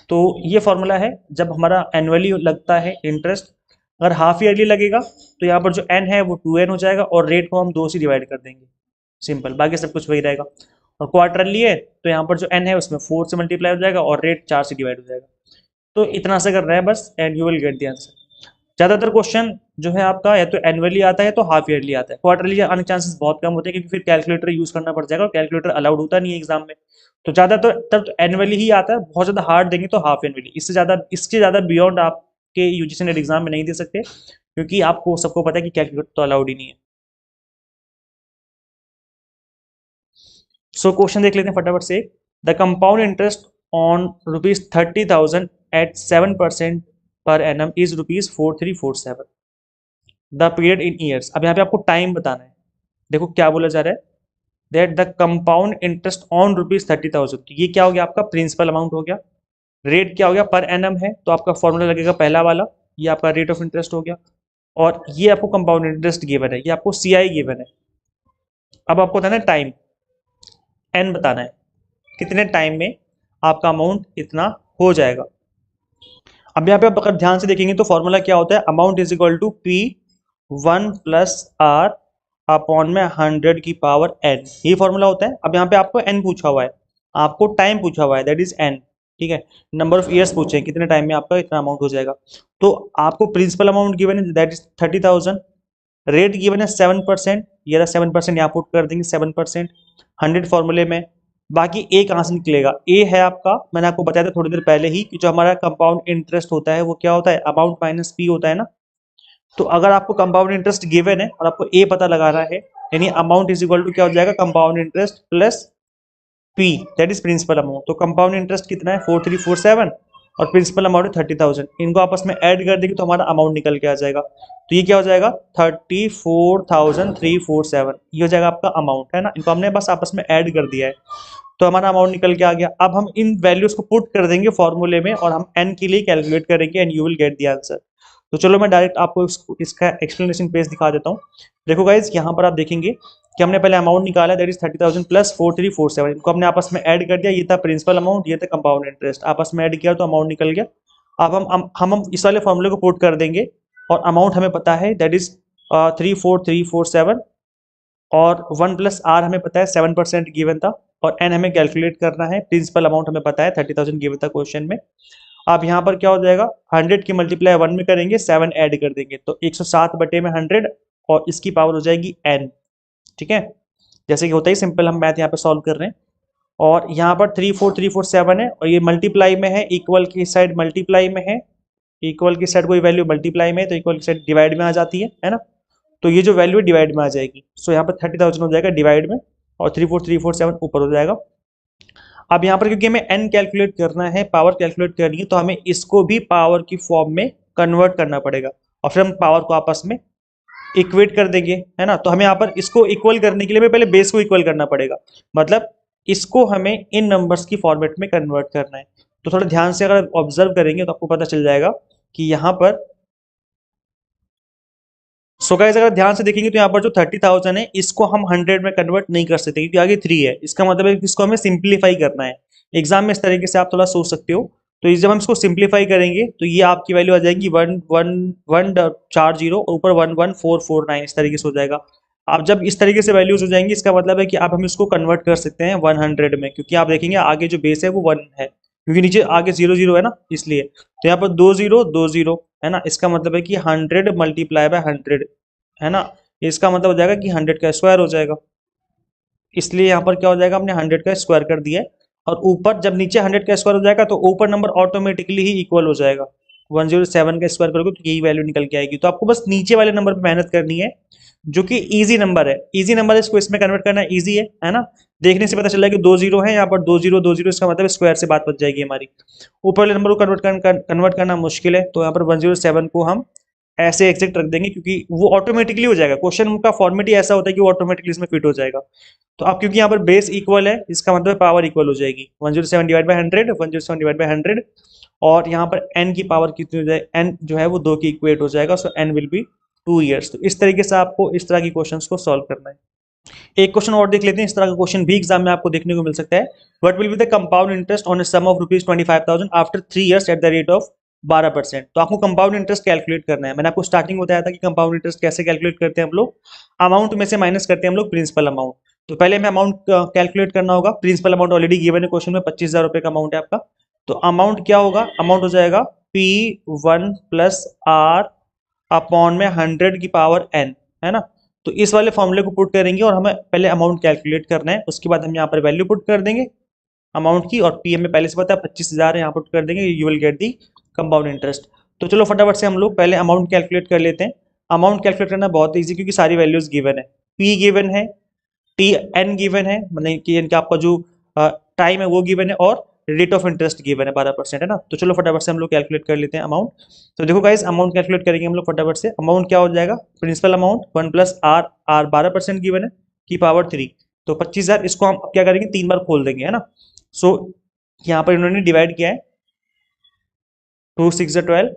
तो ये फॉर्मूला है जब हमारा एनुअली लगता है इंटरेस्ट। अगर हाफ ईयरली लगेगा तो यहाँ पर जो एन है वो 2n हो जाएगा और रेट को हम 2 से डिवाइड कर देंगे, सिंपल, बाकी सब कुछ वही रहेगा। और क्वार्टरली है तो यहाँ पर जो एन है उसमें 4 से मल्टीप्लाई हो जाएगा और रेट 4 से डिवाइड हो जाएगा। तो इतना सा कर रहा है बस and you will get the answer. ज़्यादातर क्वेश्चन जो है आपका या तो एनुअली आता है तो हाफ ईयरली आता है, क्वार्टरली आने चांसेस बहुत कम होते हैं क्योंकि फिर कैलकुलेटर यूज़ करना पड़ जाएगा और कैलकुलेटर अलाउड होता नहीं है एग्जाम में। तो ज़्यादातर तब तो एनुअली ही आता है, बहुत ज़्यादा हार्ड देंगे तो हाफ एनुअली, इससे ज़्यादा बियॉन्ड आपके यूजीसी नेट एग्जाम में नहीं दे सकते क्योंकि आपको सबको पता है कि कैलकुलेटर तो अलाउड ही नहीं है। सो क्वेश्चन देख लेते हैं फटाफट से। The compound interest on ₹30,000 at 7% per annum is ₹4347। The period in years. अब यहाँ पे आपको टाइम बताना है। देखो क्या बोला जा रहा है, that the compound interest on ₹30,000। तो ये क्या हो गया, आपका प्रिंसिपल अमाउंट हो गया। रेट क्या हो गया, पर एनम है तो आपका फॉर्मूला लगेगा पहला वाला, ये आपका रेट ऑफ इंटरेस्ट हो गया। और ये आपको कंपाउंड इंटरेस्ट गिवन है, ये आपको सीआई गिवन है। अब आपको बताना है टाइम, एन बताना है कितने टाइम में आपका अमाउंट इतना हो जाएगा। अब यहाँ पे आप अगर ध्यान से देखेंगे तो फॉर्मूला क्या होता है, amount is equal to P 1 plus R upon में 100 की पावर एन, ये फॉर्मूला होता है। अब यहाँ पे आपको एन पूछा हुआ है, आपको टाइम पूछा हुआ है दैट इज एन, ठीक है। नंबर ऑफ ईयर्स पूछे हैं, कितने टाइम में आपका इतना अमाउंट हो जाएगा। तो आपको प्रिंसिपल अमाउंट गिवन है दैट इज 30,000, रेट गिवन है 7%, ये रहा 7%, यहाँ पुट कर देंगे 7%, 100 फॉर्मूले में। बाकी ए कहाँ से निकलेगा, ए है आपका, मैंने आपको बताया था थोड़ी देर पहले ही कि जो हमारा कंपाउंड इंटरेस्ट होता है वो क्या होता है, अमाउंट माइनस पी होता है ना। तो अगर आपको कंपाउंड इंटरेस्ट गिवन है और आपको ए पता लगाना है, यानी अमाउंट इज इक्वल टू क्या हो जाएगा, compound interest plus P, that is principal amount. तो कंपाउंड इंटरेस्ट कितना है 4347 और प्रिंसिपल अमाउंट है 30,000। इनको आपस में ऐड कर देंगे तो हमारा अमाउंट निकल के आ जाएगा। तो ये क्या हो जाएगा 34,347, ये हो जाएगा आपका अमाउंट, है ना। इनको हमने बस आपस में ऐड कर दिया है तो हमारा अमाउंट निकल के आ गया। अब हम इन वैल्यूज को पुट कर देंगे फॉर्मूले में और हम एन के लिए कैलकुलेट करेंगे and you will get the answer. तो चलो मैं डायरेक्ट आपको इसका एक्सप्लेनेशन पेज दिखा देता हूँ। देखो गाइज, यहाँ पर आप देखेंगे कि हमने पहले अमाउंट निकाला, दैट इज 30,000 प्लस 4347। इनको हमने आपस में ऐड कर दिया, ये था प्रिंसिपल अमाउंट, ये था कंपाउंड इंटरेस्ट, आपस में ऐड किया तो अमाउंट निकल गया। अब हम इस वाले फॉर्मूले को पुट कर देंगे और अमाउंट हमें पता है दैट इज 34347 और 1 प्लस आर हमें पता है 7% गिवन था और एन हमें कैलकुलेट करना है। प्रिंसिपल अमाउंट हमें पता है 30,000 गिवन था क्वेश्चन में। अब यहाँ पर क्या हो जाएगा, 100 की मल्टीप्लाई 1 में करेंगे, 7 ऐड कर देंगे तो 107 बटे में 100 और इसकी पावर हो जाएगी n। ठीक है, जैसे कि होता ही सिंपल, हम मैथ यहाँ पे सॉल्व कर रहे हैं। और यहाँ पर 34347 है और ये मल्टीप्लाई में है, इक्वल की साइड मल्टीप्लाई में है, इक्वल की साइड कोई वैल्यू मल्टीप्लाई में है तो इक्वल की साइड डिवाइड में आ जाती है ना। तो ये जो वैल्यू है डिवाइड में आ जाएगी। सो यहाँ पर 30,000 हो जाएगा डिवाइड में और 34347 ऊपर हो जाएगा। अब यहाँ पर क्योंकि हमें n कैलकुलेट करना है, पावर कैलकुलेट करनी है, तो हमें इसको भी पावर की फॉर्म में कन्वर्ट करना पड़ेगा और फिर हम पावर को आपस में इक्वेट कर देंगे, है ना। तो हमें यहाँ पर इसको इक्वल करने के लिए हमें पहले बेस को इक्वल करना पड़ेगा, मतलब इसको हमें इन नंबर्स की फॉर्मेट में कन्वर्ट करना है। तो थोड़ा ध्यान से अगर ऑब्जर्व करेंगे तो आपको पता चल जाएगा कि यहाँ पर सो गाइस अगर ध्यान से देखेंगे तो यहाँ पर जो 30,000 है इसको हम 100 में कन्वर्ट नहीं कर सकते क्योंकि आगे 3 है। इसका मतलब है कि इसको हमें सिंप्लीफाई करना है। एग्जाम में इस तरीके से आप थोड़ा सोच सकते हो। तो जब हम इसको सिंप्लीफाई करेंगे तो ये आपकी वैल्यू आ जाएगी 11140 और ऊपर 11449, इस तरीके से हो जाएगा। आप जब इस तरीके से वैल्यूज हो जाएंगी इसका मतलब है कि आप हम इसको कन्वर्ट कर सकते हैं 100 में, क्योंकि आप देखेंगे आगे जो बेस है वो 1 है, क्योंकि नीचे आगे 0 है ना, इसलिए। तो यहाँ पर 20 है ना, इसका मतलब है कि 100 मल्टीप्लाई बाय 100, है ना। इसका मतलब हो जाएगा कि 100 का स्क्वायर हो जाएगा, इसलिए यहाँ पर क्या हो जाएगा, हमने 100 का स्क्वायर कर दिया है। और ऊपर जब नीचे 100 का स्क्वायर हो जाएगा तो ऊपर नंबर ऑटोमेटिकली ही इक्वल हो जाएगा। 107 का स्क्वायर करोगे तो यही वैल्यू निकल के आएगी। तो आपको बस नीचे वाले नंबर पे मेहनत करनी है जो कि इजी नंबर है। इजी नंबर है, इसको इसमें कन्वर्ट करना इजी है ना। देखने से पता चल रहा है कि 2 0 है यहाँ पर, 2 0 इसका मतलब स्क्वायर से बात बच जाएगी हमारी। ऊपर वाले नंबर को कन्वर्ट करना मुश्किल है, तो यहाँ पर 107 को हम ऐसे एग्जैक्ट रख देंगे क्योंकि वो ऑटोमेटिकली हो जाएगा। क्वेश्चन का फॉर्मेट ही ऐसा होता है कि वो ऑटोमेटिकली इसमें फिट हो जाएगा। तो अब क्योंकि यहाँ पर बेस इक्वल है इसका मतलब पावर इक्वल हो जाएगी, 107 डिवाइड बाय 100, 107 डिवाइड बाय 100। और यहाँ पर n की पावर कितनी हो जाए, n जो है वो 2 की इक्वेट हो जाएगा। सो n विल बी 2 ईयर्स। तो इस तरीके से आपको इस तरह की क्वेश्चंस को सॉल्व करना है। एक क्वेश्चन और देख लेते हैं, इस तरह का क्वेश्चन भी एग्जाम में आपको देखने को मिल सकता है। What will be the compound interest on a sum of ₹25,000 after 3 years at the rate of 12%। तो आपको कंपाउंड इंटरेस्ट कैलकुलेट करना है। मैंने आपको स्टार्टिंग में बताया था कि कंपाउंड इंटरेस्ट कैसे कैलकुलेट करते हैं हम लोग, अमाउंट में से माइनस करते हैं हम लोग प्रिंसिपल अमाउंट। तो पहले हमें अमाउंट कैलकुलेट करना होगा। प्रिंसिपल अमाउंट ऑलरेडी गिवन है क्वेश्चन में, 25,000 रुपए का अमाउंट है आपका। तो अमाउंट क्या होगा, अमाउंट हो जाएगा P1 प्लस आर अपॉन में 100 की पावर n, है ना। तो इस वाले फॉर्मूले को पुट करेंगे और हमें पहले अमाउंट कैलकुलेट करना है, उसके बाद हम यहाँ पर वैल्यू पुट कर देंगे अमाउंट की। और पी हमें पहले से पता है 25,000 है, यहाँ पुट कर देंगे, you will get the compound interest. तो चलो फटाफट से हम लोग पहले अमाउंट कैलकुलेट कर लेते हैं। अमाउंट कैलकुलेट करना बहुत ईजी क्योंकि सारी वैल्यूज गिवन है। पी गिवन है, टी एन गिवन है, मतलब कि इनका आपका जो टाइम है वो गिवन है, और रेट ऑफ इंटरेस्ट गिवन है 12%, है ना। तो चलो फटाफट से हम लोग कैलकुलेट कर लेते हैं अमाउंट। तो देखो गाइस, अमाउंट कैलकुलेट करेंगे हम लोग फटाफट से। अमाउंट क्या हो जाएगा, principal amount 1 plus R, R 12% given है की पावर 3, तो 25,000। इसको हम क्या करेंगे, 3 बार खोल देंगे, है ना। सो यहाँ पर इन्होंने डिवाइड किया है, 2 6 12,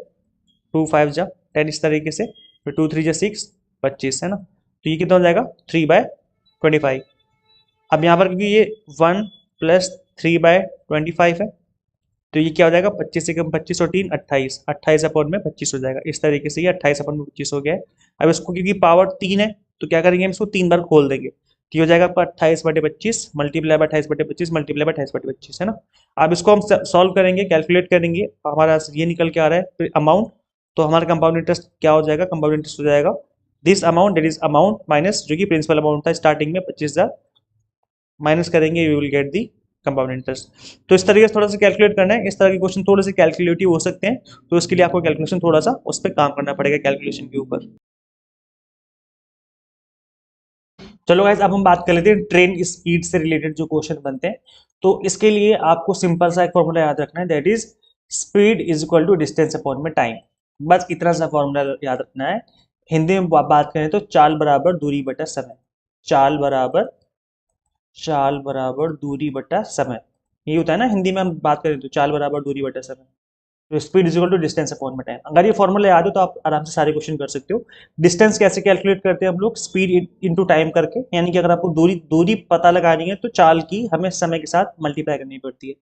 2 5 10, इस तरीके से, फिर 2 3 6 25, है ना। तो ये कितना हो जाएगा 3/25। अब यहाँ पर क्योंकि ये 1 प्लस 3/25 है तो ये क्या हो जाएगा, 25 से कम 25 और 3 28, 28 अपॉन में 25 हो जाएगा। इस तरीके से ये 28 अपॉन में 25 हो गया है। अब इसको क्योंकि पावर 3 है तो क्या करेंगे, हम इसको 3 बार खोल देंगे। तो ये हो जाएगा आपका 28/25 मल्टीप्लाई बाय 28/25 मल्टीप्लाई बाय 28/25, है ना। अब इसको हम सॉल्व करेंगे, कैलकुलेट करेंगे, हमारा ये निकल के आ रहा है अमाउंट। तो हमारा कंपाउंड इंटरेस्ट क्या हो जाएगा, कंपाउंड इंटरेस्ट हो जाएगा this amount, that is amount minus जो कि प्रिंसिपल अमाउंट था स्टार्टिंग में 25,000, माइनस करेंगे, you will get the compound interest. तो इस तरीके से थोड़ा सा कैलकुलेट करना है, इस तरह के क्वेश्चन थोड़े से कैलकुलेटिव हो सकते हैं, तो इसके लिए आपको कैलकुलेशन थोड़ा सा उस पर काम करना पड़ेगा, कैलकुलेशन के ऊपर। चलो गाइस, अब हम बात कर लेते हैं ट्रेन स्पीड से रिलेटेड जो क्वेश्चन बनते हैं। तो इसके लिए आपको सिंपल सा एक फॉर्मूला याद रखना है, that is speed is equal to distance upon में टाइम। बस इतना सा फॉर्मूला याद रखना है। हिंदी में बात करें तो चाल बराबर दूरी बटा समय। चाल बराबर दूरी बटा समय, ये होता है ना हिंदी में हम बात करें तो, चाल बराबर दूरी बटा समय। तो speed is equal to distance upon में टाइम। अगर ये फॉर्मूला याद हो तो आप आराम से सारे क्वेश्चन कर सकते हो। डिस्टेंस कैसे कैलकुलेट करते हैं हम लोग, स्पीड इनटू टाइम करके, यानी कि अगर आपको दूरी दूरी पता लगानी है तो चाल की हमें समय के साथ मल्टीप्लाई करनी पड़ती है।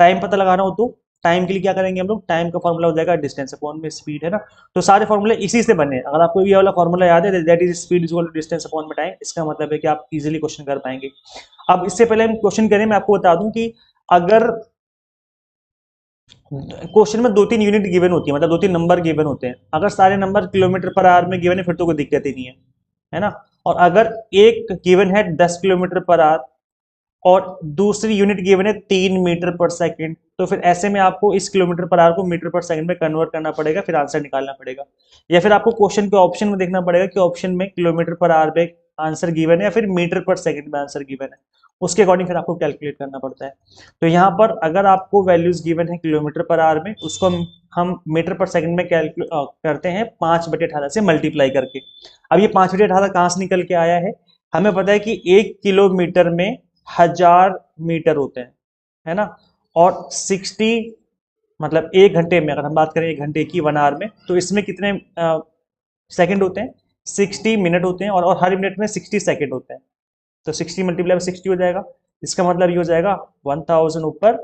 टाइम पता लगाना हो तो टाइम के लिए क्या करेंगे हम लोग, टाइम का फॉर्मूला हो जाएगा डिस्टेंस अपॉन में स्पीड, है ना। तो सारे फॉर्मूले इसी से बने हैं। अगर आपको ये वाला फॉर्मूला याद है, that is speed is equal to distance upon में टाइम, इसका मतलब है कि आप इजीली क्वेश्चन कर पाएंगे। अब इससे पहले हम क्वेश्चन करें, मैं आपको बता दूं कि अगर क्वेश्चन में 2-3 यूनिट गिवन होती है, मतलब 2-3 नंबर गिवन होते हैं, अगर सारे नंबर किलोमीटर पर आवर में गिवन है फिर तो कोई दिक्कत ही नहीं है ना। और अगर एक गिवन है 10 किलोमीटर पर आवर और दूसरी यूनिट गिवन है 3 मीटर पर सेकंड, तो फिर ऐसे में आपको इस किलोमीटर पर आवर को मीटर पर सेकंड में कन्वर्ट करना पड़ेगा, फिर आंसर निकालना पड़ेगा। या फिर आपको क्वेश्चन के ऑप्शन में देखना पड़ेगा कि ऑप्शन में किलोमीटर पर आवर में आंसर गिवन है या फिर मीटर पर सेकंड में आंसर गिवन है, उसके अकॉर्डिंग फिर आपको कैलकुलेट करना पड़ता है। तो यहाँ पर अगर आपको वैल्यूज गिवन है किलोमीटर पर आवर में, उसको हम मीटर पर सेकंड में कैलकुलेट करते हैं 5/18 से मल्टीप्लाई करके। अब ये 5/18 कहाँ से निकल के आया है, हमें पता है कि 1 किलोमीटर में 1000 मीटर होते हैं, है ना। और 60 मतलब 1 घंटे में, अगर हम बात करें 1 घंटे की 1 आवर में, तो इसमें कितने सेकंड होते हैं, 60 मिनट होते हैं, और हर मिनट में 60 सेकंड होते हैं। तो 60 मल्टीप्लाई बाई 60 हो जाएगा। इसका मतलब ये हो जाएगा 1000 ऊपर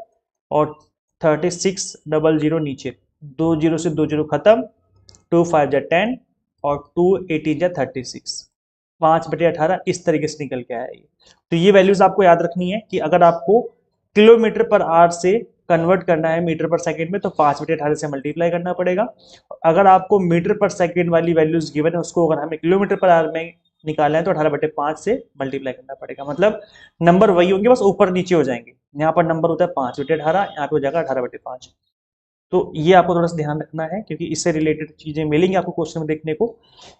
और 3600 नीचे, 2 जीरो से 2 जीरो खत्म, 2 5 जा 10 और 2 18 जा 36, 5/18 इस तरीके से निकल के आया ये। तो ये वैल्यूज आपको याद रखनी है कि अगर आपको किलोमीटर पर आवर से कन्वर्ट करना है मीटर पर सेकंड में, तो 5/18 से मल्टीप्लाई करना पड़ेगा। अगर आपको मीटर पर सेकंड वाली वैल्यूज गिवन है, उसको अगर हमें किलोमीटर पर आवर में निकालना है तो 18/5 से मल्टीप्लाई करना पड़ेगा। मतलब नंबर वही होंगे, बस ऊपर नीचे हो जाएंगे। यहाँ पर नंबर होता है 5/18, यहाँ पे हो जाएगा 18/5। तो ये आपको थोड़ा सा ध्यान रखना है, क्योंकि इससे रिलेटेड चीजें मिलेंगी आपको क्वेश्चन में देखने को।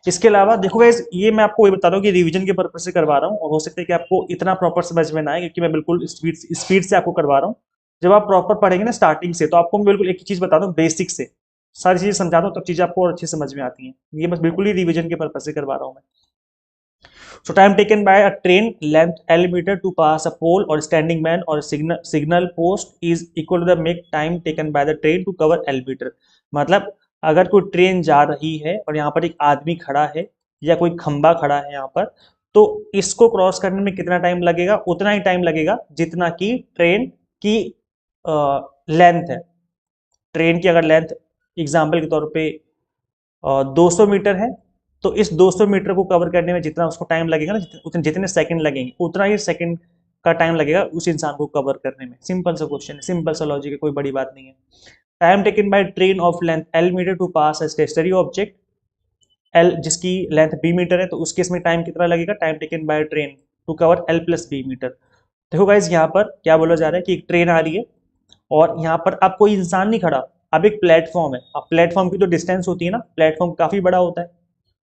इसके अलावा देखो गाइस, ये मैं आपको ये बता रहा हूँ कि रिवीजन के पर्पज से करवा रहा हूँ, और हो सकता है कि आपको इतना प्रॉपर समझ में ना आए, क्योंकि मैं बिल्कुल स्पीड से आपको करवा रहा हूँ। जब आप प्रॉपर पढ़ेंगे ना स्टार्टिंग से, तो आपको मैं बिल्कुल एक ही चीज बता दूँ, बेसिक से सारी चीजें समझा दूँ, तब चीजें आपको और अच्छी समझ में आती हैं। ये बस बिल्कुल ही रिवीजन के पर्पज से करवा रहा हूँ मैं। So time taken by a train length L meter to pass a pole or standing man or signal post is equal to the make time taken by the train to cover L meter। मतलब अगर कोई train जा रही है और यहाँ पर एक आदमी खड़ा है या कोई खंबा खड़ा है यहाँ पर, तो इसको क्रॉस करने में कितना टाइम लगेगा, उतना ही टाइम लगेगा जितना कि ट्रेन की लेंथ है। ट्रेन की अगर लेंथ एग्जाम्पल के तौर पे 200 मीटर है, तो इस 200 मीटर को कवर करने में जितना उसको टाइम लगेगा ना, जितने सेकंड लगेंगे, उतना ही सेकंड का टाइम लगेगा उस इंसान को कवर करने में। सिंपल सा क्वेश्चन है, सिंपल सा लॉजिक है, कोई बड़ी बात नहीं है। Time taken by train of length L meter to pass a stationary object L, जिसकी लेंथ B मीटर है, तो उस केस में टाइम कितना लगेगा, time taken by train to cover L plus B meter. देखो गाइज, यहाँ पर क्या बोला जा रहा है कि एक ट्रेन आ रही है और यहाँ पर अब कोई इंसान नहीं खड़ा, अब एक प्लेटफॉर्म है। अब प्लेटफॉर्म की जो डिस्टेंस होती है ना, प्लेटफॉर्म काफी बड़ा होता है,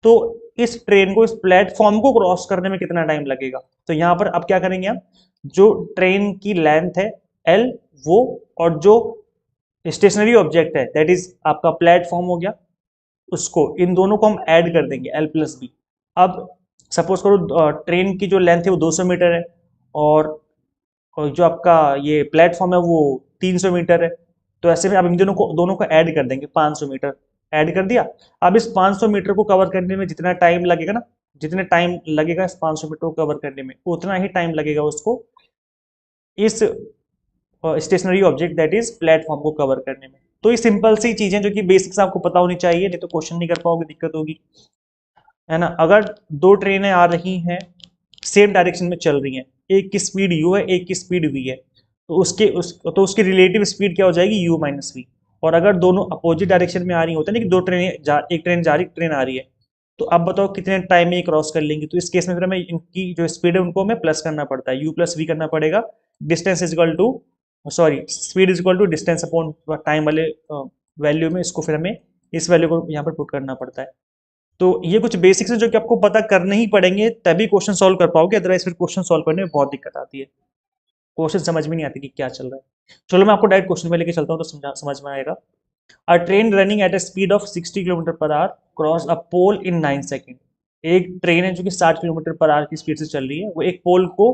तो इस ट्रेन को, इस प्लेटफॉर्म को क्रॉस करने में कितना टाइम लगेगा। तो यहां पर अब क्या करेंगे हम, जो ट्रेन की लेंथ है L, वो और जो स्टेशनरी ऑब्जेक्ट है दैट इज आपका प्लेटफॉर्म हो गया, उसको, इन दोनों को हम ऐड कर देंगे L प्लस बी। अब सपोज करो ट्रेन की जो लेंथ है वो 200 मीटर है और जो आपका ये प्लेटफॉर्म है वो 300 मीटर है, तो ऐसे में अब इन दोनों को ऐड कर देंगे, 500 मीटर ऐड कर दिया। अब इस 500 मीटर को कवर करने में जितना टाइम लगेगा ना, जितने टाइम लगेगा इस 500 मीटर को कवर करने में, उतना ही टाइम लगेगा उसको इस stationary object that is platform को कवर करने में। तो ये सिंपल सी चीजें जो कि बेसिक्स आपको पता होनी चाहिए, नहीं तो क्वेश्चन नहीं कर पाओगे, दिक्कत होगी, है ना। अगर दो ट्रेनें आ रही हैं, सेम डायरेक्शन में चल रही हैं, एक की स्पीड u है, एक की स्पीड v है, तो उसकी रिलेटिव स्पीड क्या हो जाएगी, u माइनस वी। और अगर दोनों अपोजिट डायरेक्शन में आ रही होता है ना, कि एक ट्रेन जा रही, एक ट्रेन आ रही है, तो अब बताओ कितने टाइम में ये क्रॉस कर लेंगे। तो इस केस में फिर हमें इनकी जो स्पीड है उनको हमें प्लस करना पड़ता है, यू प्लस वी करना पड़ेगा। Distance is equal to, sorry, speed is equal to distance upon time वाले वैल्यू में इसको फिर हमें इस वैल्यू को यहाँ पर पुट करना पड़ता है। तो ये कुछ बेसिक्स है जो कि आपको पता करने ही पड़ेंगे, तभी क्वेश्चन सॉल्व कर पाओगे, अदरवाइज फिर क्वेश्चन सॉल्व करने में बहुत दिक्कत आती है, क्वेश्चन समझ में नहीं आती कि क्या चल रहा है। चलो मैं आपको डायरेक्ट क्वेश्चन में लेके चलता हूँ तो समझ में आएगा। A train running at a speed of 60 kilometer per hour cross a pole in 9 second. एक ट्रेन है जो कि 60 किलोमीटर पर आवर की स्पीड से चल रही है, वो एक पोल को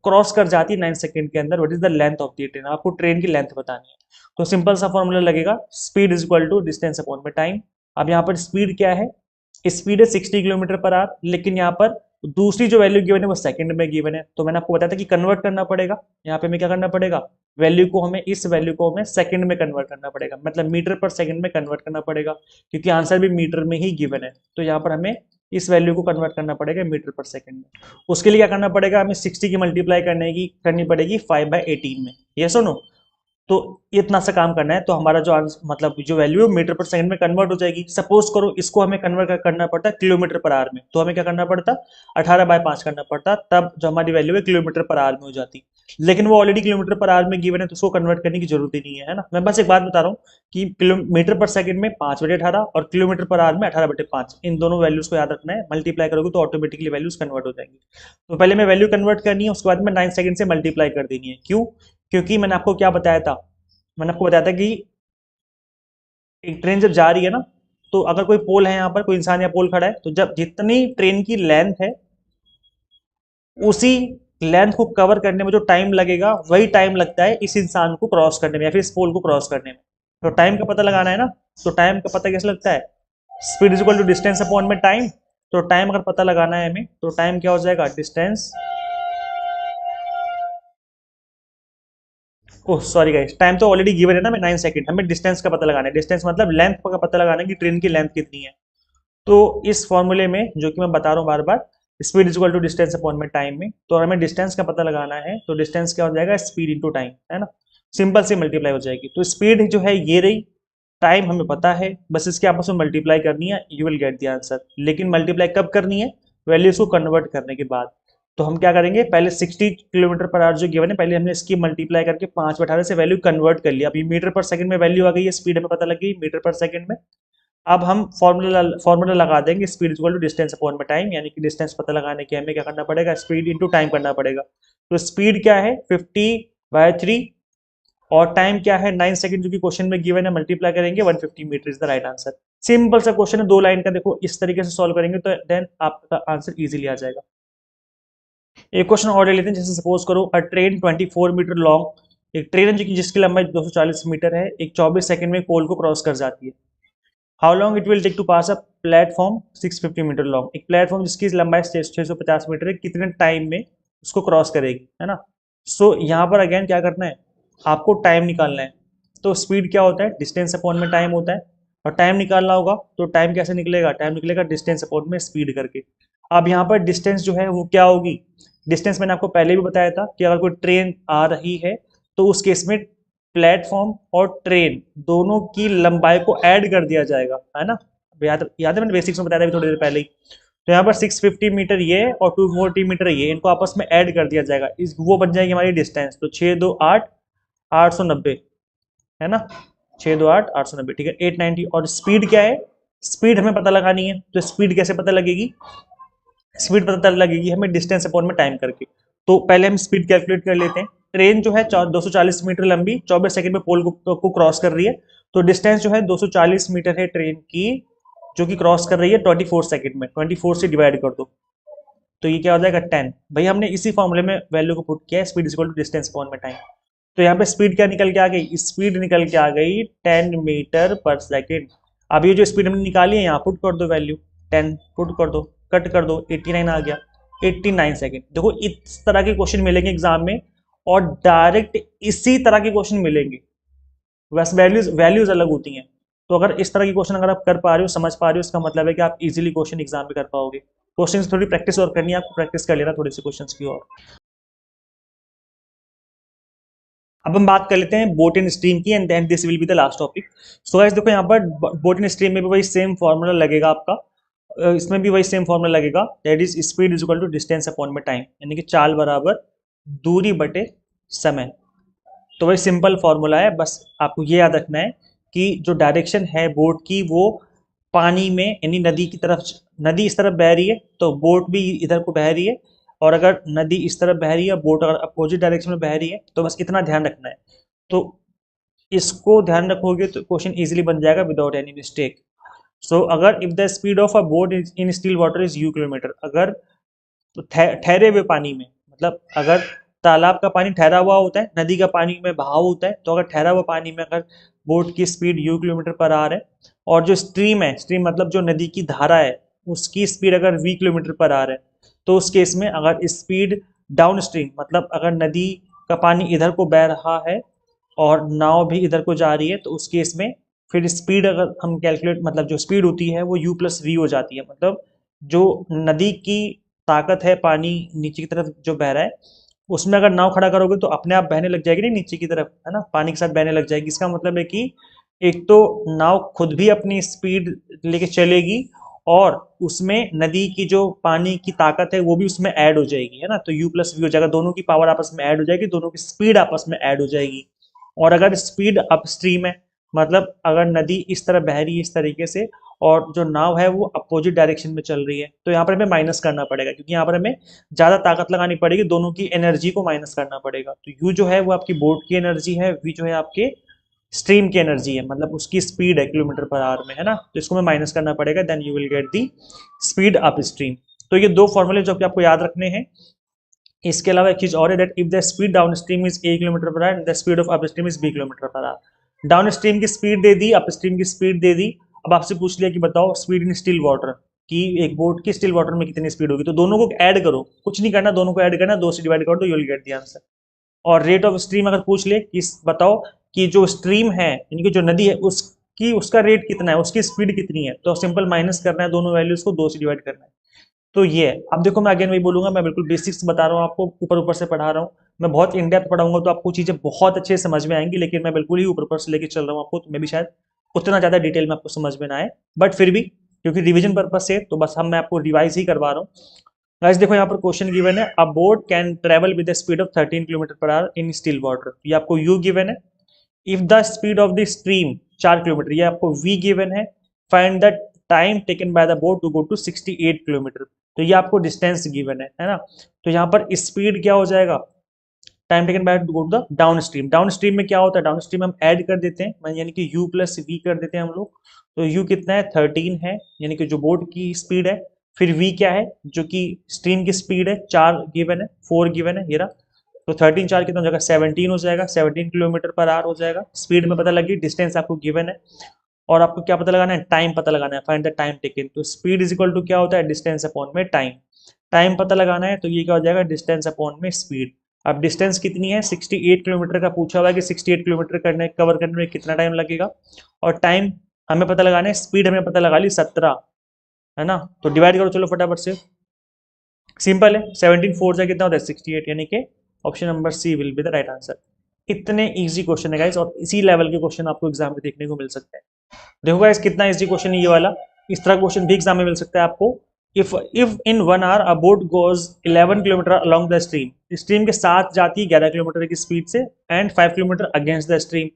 क्रॉस कर जाती है 9 सेकंड के अंदर। What is the length of the train, आपको ट्रेन की लेंथ बतानी है। तो सिंपल सा फॉर्मूला लगेगा, speed is equal to distance upon में टाइम। अब यहाँ पर स्पीड क्या है, स्पीड है 60 किलोमीटर पर आवर, लेकिन यहाँ पर दूसरी जो वैल्यू गिवन है वो सेकंड में गिवन है, तो मैंने आपको बताया था कि कन्वर्ट करना पड़ेगा। यहाँ पे हमें क्या करना पड़ेगा, वैल्यू को हमें इस वैल्यू को हमें सेकंड में कन्वर्ट करना पड़ेगा, मतलब मीटर पर सेकंड में कन्वर्ट करना पड़ेगा, क्योंकि आंसर भी मीटर में ही गिवन है। तो यहाँ पर हमें इस वैल्यू को कन्वर्ट करना पड़ेगा मीटर पर सेकंड में। उसके लिए क्या करना पड़ेगा, हमें 60 की मल्टीप्लाई करनी पड़ेगी 5/18 में, ये सुनो। तो इतना सा काम करना है, तो हमारा जो मतलब जो वैल्यू है मीटर पर सेकंड में कन्वर्ट हो जाएगी। सपोज करो इसको हमें कन्वर्ट करना पड़ता है किलोमीटर पर आवर में, तो हमें क्या करना पड़ता, 18/5 करना पड़ता, तब जो हमारी वैल्यू है किलोमीटर पर आवर में हो जाती। लेकिन वो ऑलरेडी किलोमीटर पर आवर में गिवन है, तो उसको कन्वर्ट करने की जरूरत ही नहीं है ना। मैं बस एक बात बता रहा हूँ कि किलोमीटर पर सेकंड में 5/18 और किलोमीटर पर आवर में 18/5, इन दोनों वैल्यूज को याद रखना है। मल्टीप्लाई करोगे तो ऑटोमेटिकली वैल्यूज कन्वर्ट हो जाएंगी। तो पहले मैं वैल्यू कन्वर्ट करनी है, उसके बाद में 9 सेकंड से मल्टीप्लाई कर देनी है। क्यों, क्योंकि मैंने आपको क्या बताया था, मैंने आपको बताया था कि एक ट्रेन जब जा रही है ना, तो अगर कोई पोल है, यहाँ पर कोई इंसान या पोल खड़ा है, तो जब जितनी ट्रेन की लेंथ है उसी लेंथ को कवर करने में जो टाइम लगेगा वही टाइम लगता है इस इंसान को क्रॉस करने में या फिर इस पोल को क्रॉस करने में। तो टाइम का पता लगाना है ना, तो टाइम का पता कैसे लगता है, speed is equal to distance upon में टाइम। तो टाइम अगर पता लगाना है हमें, तो टाइम क्या हो जाएगा, distance, oh sorry guys, time तो ऑलरेडी गिवन है ना, मैं 9 सेकंड, हमें डिस्टेंस का पता लगाना है। डिस्टेंस मतलब लेंथ का पता लगाना है कि ट्रेन की लेंथ कितनी है। तो इस फॉर्मूले में जो कि मैं बता रहा हूँ बार बार, speed is equal to distance upon में टाइम में, तो हमें डिस्टेंस का पता लगाना है, तो डिस्टेंस क्या हो जाएगा, स्पीड इंटू टाइम, है ना। सिंपल से मल्टीप्लाई हो जाएगी। तो स्पीड जो है ये रही, टाइम हमें पता है, बस इसके आपस में मल्टीप्लाई करनी है, you will get the answer. लेकिन मल्टीप्लाई कब करनी है, वैल्यूज को कन्वर्ट करने के बाद। तो हम क्या करेंगे, पहले 60 किलोमीटर पर आवर जो गिवन है, पहले हमने इसकी मल्टीप्लाई करके 5/18 से वैल्यू कन्वर्ट कर लिया। अभी मीटर पर सेकंड में वैल्यू आ गई है, स्पीड हमें पता लग गई मीटर पर सेकंड में। अब हम फॉर्मूला लगा देंगे, speed equal to distance upon में टाइम, यानी कि डिस्टेंस पता लगाने के हमें क्या करना पड़ेगा, स्पीड इंटू टाइम करना पड़ेगा। तो स्पीड क्या है 50/3 और टाइम क्या है 9 सेकंड, जो कि क्वेश्चन में गिवन है, मल्टीप्लाई करेंगे 150 meter is the right answer. Simple सा क्वेश्चन है, 2 लाइन का। देखो इस तरीके से सॉल्व करेंगे तो देन आपका आंसर इजीली आ जाएगा। एक क्वेश्चन और ले लेते हैं, जैसे सपोज करो अ ट्रेन 24 मीटर लॉन्ग, एक ट्रेन है जो कि जिसकी लंबाई 240 मीटर है, एक 24 सेकंड में पोल को क्रॉस कर जाती है। How long it will take to pass a platform 650 meter long, एक प्लेटफॉर्म जिसकी लंबाई 650 मीटर है, कितने टाइम में उसको क्रॉस करेगी, है ना। सो यहाँ पर अगेन क्या करना है, आपको टाइम निकालना है। तो स्पीड क्या होता है, डिस्टेंस अपॉन में टाइम होता है, और टाइम निकालना होगा तो टाइम कैसे निकलेगा, टाइम निकलेगा डिस्टेंस अपॉन में स्पीड करके। अब यहाँ पर डिस्टेंस जो है वो क्या होगी, डिस्टेंस मैंने आपको पहले भी बताया था कि अगर कोई ट्रेन आ रही है तो उस केस में प्लेटफॉर्म और ट्रेन दोनों की लंबाई को ऐड कर दिया जाएगा, है ना। याद है मैंने बेसिक्स में बताया था थोड़ी देर पहले ही। तो यहाँ पर 650 मीटर ये और 240 मीटर ये, इनको आपस में ऐड कर दिया जाएगा, इस वो बन जाएगी हमारी डिस्टेंस। तो 6 2 8 890, है ना, 6 2 8 890, ठीक है 890। और स्पीड क्या है, स्पीड हमें पता लगानी है, तो स्पीड कैसे पता लगेगी, स्पीड पता लगेगी हमें डिस्टेंस अपॉन में टाइम करके। तो पहले हम स्पीड कैलकुलेट कर लेते हैं। ट्रेन जो है 240 मीटर लंबी 24 सेकंड में पोल को क्रॉस कर रही है, तो डिस्टेंस जो है 240 मीटर है ट्रेन की, जो कि क्रॉस कर रही है 24 सेकंड में। 24 से डिवाइड कर दो तो ये क्या हो जाएगा 10। भाई हमने इसी फॉर्मूले में वैल्यू को पुट किया है, speed equal to distance upon में टाइम। तो यहाँ पे स्पीड क्या निकल के आ गई, स्पीड निकल के आ गई 10 मीटर पर सेकेंड। अब ये जो स्पीड हमने निकाली है यहाँ पुट कर दो वैल्यू, 10 पुट कर दो, कट कर दो, 89 आ गया, 89 सेकेंड। देखो इस तरह के क्वेश्चन मिलेंगे एग्जाम में, और डायरेक्ट इसी तरह के क्वेश्चन मिलेंगे, बस वैल्यूज वैल्यूज अलग होती हैं। तो अगर इस तरह की क्वेश्चन अगर आप कर पा रहे हो, समझ पा रहे हो, इसका मतलब है कि आप इजीली क्वेश्चन एग्जाम में कर पाओगे। क्वेश्चन थोड़ी प्रैक्टिस और करनी है आपको, प्रैक्टिस कर लेना थोड़ी सी क्वेश्चन की और। अब हम बात कर लेते हैं बोट एंड स्ट्रीम की, and then this will be the last topic. So guys देखो यहाँ पर बोट एंड स्ट्रीम में भी वही सेम फॉर्मूला लगेगा आपका। इसमें भी वही सेम फॉर्मूला लगेगा, that is speed is equal to distance upon में टाइम, यानी कि चाल बराबर दूरी बटे समय। तो वही सिंपल फॉर्मूला है, बस आपको ये याद रखना है कि जो डायरेक्शन है बोट की वो पानी में यानी नदी की तरफ, नदी इस तरफ बह रही है तो बोट भी इधर को बह रही है, और अगर नदी इस तरफ बह रही है बोट अगर अपोजिट डायरेक्शन में बह रही है, तो बस इतना ध्यान रखना है। तो इसको ध्यान रखोगे तो क्वेश्चन इजीली बन जाएगा विदाउट एनी मिस्टेक। सो अगर if the speed of a boat in still water is u kilometre, अगर तो ठहरे हुए पानी में, मतलब अगर तालाब का पानी ठहरा हुआ होता है, नदी का पानी में बहाव होता है, तो अगर ठहरा हुआ पानी में अगर बोट की speed you kilometre per our है, और जो स्ट्रीम है, स्ट्रीम मतलब जो नदी की धारा है, उसकी स्पीड अगर वी किलोमीटर पर आवर है, तो उस केस में अगर स्पीड डाउन स्ट्रीम मतलब अगर नदी का पानी इधर को बह रहा है और नाव भी इधर को जा रही है, तो उस केस में फिर स्पीड अगर हम कैलकुलेट, मतलब जो स्पीड होती है वो यू प्लस वी हो जाती है। मतलब जो नदी की ताकत है, पानी नीचे की तरफ जो बह रहा है, उसमें अगर नाव खड़ा करोगे तो अपने आप बहने लग जाएगी, नहीं नीचे की तरफ, है ना, पानी के साथ बहने लग जाएगी। इसका मतलब है कि एक तो नाव खुद भी अपनी स्पीड लेके चलेगी, और उसमें नदी की जो पानी की ताकत है वो भी उसमें ऐड हो जाएगी, है ना, तो यू प्लस वी हो जाएगा, दोनों की पावर आपस में ऐड हो जाएगी, दोनों की स्पीड आपस में ऐड हो जाएगी। और अगर स्पीड अपस्ट्रीम है, मतलब अगर नदी इस तरह बह रही है इस तरीके से, और जो नाव है वो अपोजिट डायरेक्शन में चल रही है, तो यहाँ पर हमें माइनस करना पड़ेगा, क्योंकि यहाँ पर हमें ज़्यादा ताकत लगानी पड़ेगी, दोनों की एनर्जी को माइनस करना पड़ेगा। तो यू जो है वो आपकी बोट की एनर्जी है, वी जो है आपके स्ट्रीम की एनर्जी है, मतलब उसकी स्पीड है किलोमीटर पर आवर में, है ना, तो इसको हमें माइनस करना पड़ेगा, then you will get the speed up stream. तो ये दो फॉर्मूले जो कि आपको याद रखने हैं। इसके अलावा एक चीज और है, that if the speed down stream is A kilometer per hour, the speed of up stream is B kilometer per hour. Down stream की स्पीड दे दी, अप स्ट्रीम की स्पीड दे दी। अब आपसे पूछ लिया कि बताओ स्पीड इन स्टिल वाटर की, एक बोट की स्टिल वाटर में कितनी स्पीड होगी, तो दोनों को ऐड करो, कुछ नहीं करना, दोनों को ऐड करना, दो से डिवाइड करो तो you will get the answer. और रेट ऑफ स्ट्रीम अगर पूछ ले कि बताओ कि जो स्ट्रीम है यानी कि जो नदी है उसकी, उसका रेट कितना है, उसकी स्पीड कितनी है, तो सिंपल माइनस करना है दोनों वैल्यूज को, दो से डिवाइड करना है। तो ये है। अब देखो मैं अगेन वही बोलूंगा, मैं बिल्कुल बेसिक्स बता रहा हूँ आपको, ऊपर ऊपर से पढ़ा रहा हूँ। मैं बहुत इन डेप्थ पढ़ाऊंगा तो आपको चीजें बहुत अच्छे से समझ में आएंगी, लेकिन मैं बिल्कुल ही ऊपर ऊपर से लेके चल रहा हूँ आपको, तो मैं भी शायद उतना ज्यादा डिटेल में आपको समझ में ना आए, बट फिर भी क्योंकि रिवीजन पर्पज से तो बस मैं आपको रिवाइज ही करवा रहा हूँ। गाइस देखो यहाँ पर क्वेश्चन गिवन है, a boat can travel with the speed of 13 kilometer per hour in still water, ये आपको यू गिवन है। If the speed of the stream 4 kilometer, ये आपको v गिवन है। Find the time taken by the boat to go to 68 kilometer, तो ये आपको distance given है ना। तो यहाँ पर स्पीड क्या हो जाएगा, time taken by to go to the down stream. Down stream में क्या होता है, डाउन स्ट्रीम हम ऐड कर देते हैं, यानी कि u प्लस वी कर देते हैं हम लोग। तो u कितना है, 13 है, यानी कि जो बोट की स्पीड है। फिर v क्या है, जो कि स्ट्रीम की स्पीड है, 4 गिवन है, 4 गिवन है, ये रहा। तो 13 4 कितना हो जाएगा, 17 हो जाएगा, 17 किलोमीटर पर आवर हो जाएगा। स्पीड में पता लगी, डिस्टेंस आपको गिवन है, और आपको क्या पता लगाना है, टाइम पता लगाना है, फाइंड द टाइम टेकन। तो स्पीड इज इक्वल टू क्या होता है, डिस्टेंस अपॉन में टाइम। टाइम पता लगाना है तो ये क्या हो जाएगा, डिस्टेंस अपॉन में स्पीड। अब डिस्टेंस कितनी है, 68 किलोमीटर का पूछा हुआ है कि 68 किलोमीटर कवर करने में कितना टाइम लगेगा, और टाइम हमें पता लगाना है, स्पीड हमें पता लगा ली 17, है ना। तो डिवाइड करो चलो फटाफट से, सिंपल है, 17 4 से कितना होता है 68, यानी कि option number C will be the right answer. इतने इजी क्वेश्चन है गाइस, और इसी लेवल के क्वेश्चन आपको एग्जाम में देखने को मिल सकते हैं। देखो गाइस कितना इजी क्वेश्चन है ये वाला, इस तरह क्वेश्चन भी एग्जाम में मिल सकता है आपको। If in 1 hour a boat goes 11 kilometer along the stream, stream के साथ जाती है 11 किलोमीटर की स्पीड से, and 5 kilometer against the stream,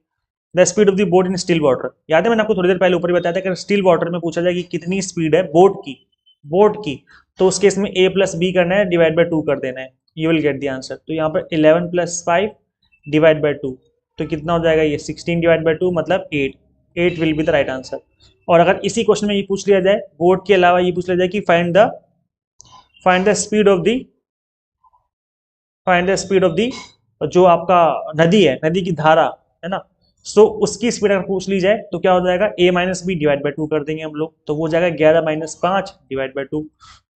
the speed of the boat in still water. याद है मैंने आपको थोड़ी देर पहले ऊपर ही बताया था कि स्टिल वाटर में पूछा जाए कि कितनी स्पीड है बोट की, तो उस केस में a प्लस बी करना है, डिवाइड बाय 2 कर देना है, you will get the answer. तो यहाँ पर 11 प्लस 5 डिवाइड बाय 2, तो कितना हो जाएगा, ये 16 डिवाइड बाय 2 मतलब 8, 8 will be the right answer. और अगर इसी क्वेश्चन में ये पूछ लिया जाए, बोट के अलावा ये पूछ लिया जाए कि find the speed of the जो आपका नदी है, नदी की धारा, है ना, सो उसकी स्पीड अगर पूछ ली जाए तो क्या हो जाएगा, a minus B divide by 2 कर देंगे हम लोग, तो वो हो जाएगा 11 माइनस 5 डिवाइड बाई 2।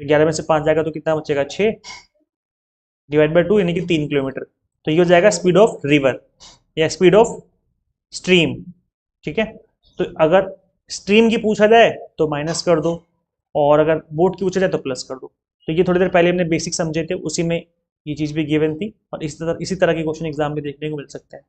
11 में से 5 जाएगा तो कितना बचेगा, 6 डिवाइड बाई 2, यानी कि 3 किलोमीटर। तो ये हो जाएगा स्पीड ऑफ रिवर या स्पीड ऑफ स्ट्रीम, ठीक है। तो अगर स्ट्रीम की पूछा जाए तो माइनस कर दो, और अगर बोट की पूछा जाए तो प्लस कर दो। तो ये थोड़ी देर पहले हमने बेसिक समझे थे, उसी में ये चीज भी गिवन थी, और इसी तरह के क्वेश्चन एग्जाम में देखने को मिल सकते हैं।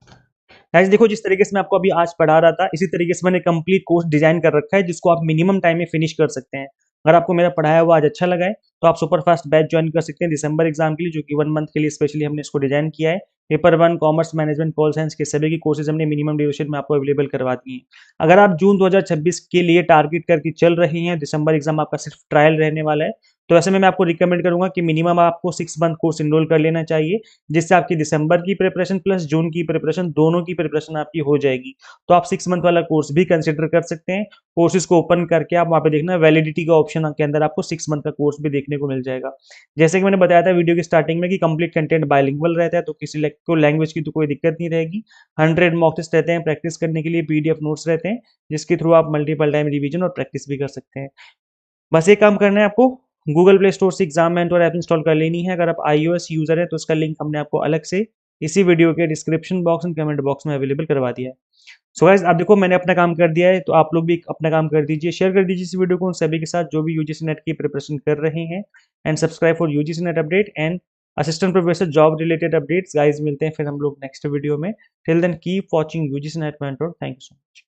गाइस देखो जिस तरीके से मैं आपको अभी आज पढ़ा रहा था, इसी तरीके से मैंने कंप्लीट कोर्स डिजाइन कर रखा है, जिसको आप मिनिमम टाइम में फिनिश कर सकते हैं। अगर आपको मेरा पढ़ाया हुआ आज अच्छा लगा है तो आप सुपर फास्ट बैच ज्वाइन कर सकते हैं दिसंबर एग्जाम के लिए, जो कि 1 मंथ के लिए स्पेशली हमने इसको डिजाइन किया है। Paper 1, commerce, management, pol science के सभी की कोर्सेज हमने मिनिमम ड्यूरेशन में आपको अवेलेबल करवा दी है। अगर आप जून 2026 के लिए टारगेट करके चल रही हैं, दिसंबर एग्जाम आपका सिर्फ ट्रायल रहने वाला है, तो ऐसे में मैं आपको रिकमेंड करूंगा कि मिनिमम आपको 6 मंथ कोर्स इनरोल कर लेना चाहिए, जिससे आपकी दिसंबर की प्रिपरेशन प्लस जून की प्रिपरेशन, दोनों की प्रिपरेशन आपकी हो जाएगी। तो आप 6 मंथ वाला कोर्स भी कंसिडर कर सकते हैं। कोर्सेज को ओपन करके आप वहाँ पे देखना, वैलिडिटी का ऑप्शन के अंदर आपको 6 मंथ का कोर्स भी देखने को मिल जाएगा। जैसे कि मैंने बताया था वीडियो की स्टार्टिंग में कि कंप्लीट कंटेंट बायलिंगुअल रहता है, तो किसी को लैंग्वेज की तो कोई दिक्कत नहीं रहेगी। 100 मॉक टेस्ट रहते हैं प्रैक्टिस करने के लिए, पीडीएफ नोट्स रहते हैं जिसके थ्रू आप मल्टीपल टाइम रिवीजन और प्रैक्टिस भी कर सकते हैं। बस एक काम करना है आपको, गूगल प्ले स्टोर से एग्जाम मेंटोर ऐप इंस्टॉल कर लेनी है। अगर आप iOS यूजर है तो उसका लिंक हमने आपको अलग से इसी वीडियो के description box and comment box में अवेलेबल करवा दिया है। सो गाइस, आप देखो मैंने अपना काम कर दिया है, तो आप लोग भी अपना काम कर दीजिए, शेयर कर दीजिए इस वीडियो को उन सभी के साथ जो भी यूजीसी नेट की प्रिपरेशन कर रहे हैं। And subscribe for UGC NET update and assistant professor job related updates. Guys मिलते हैं फिर हम लोग नेक्स्ट वीडियो में। Till then keep watching UGC NET mentor. Thank you so much.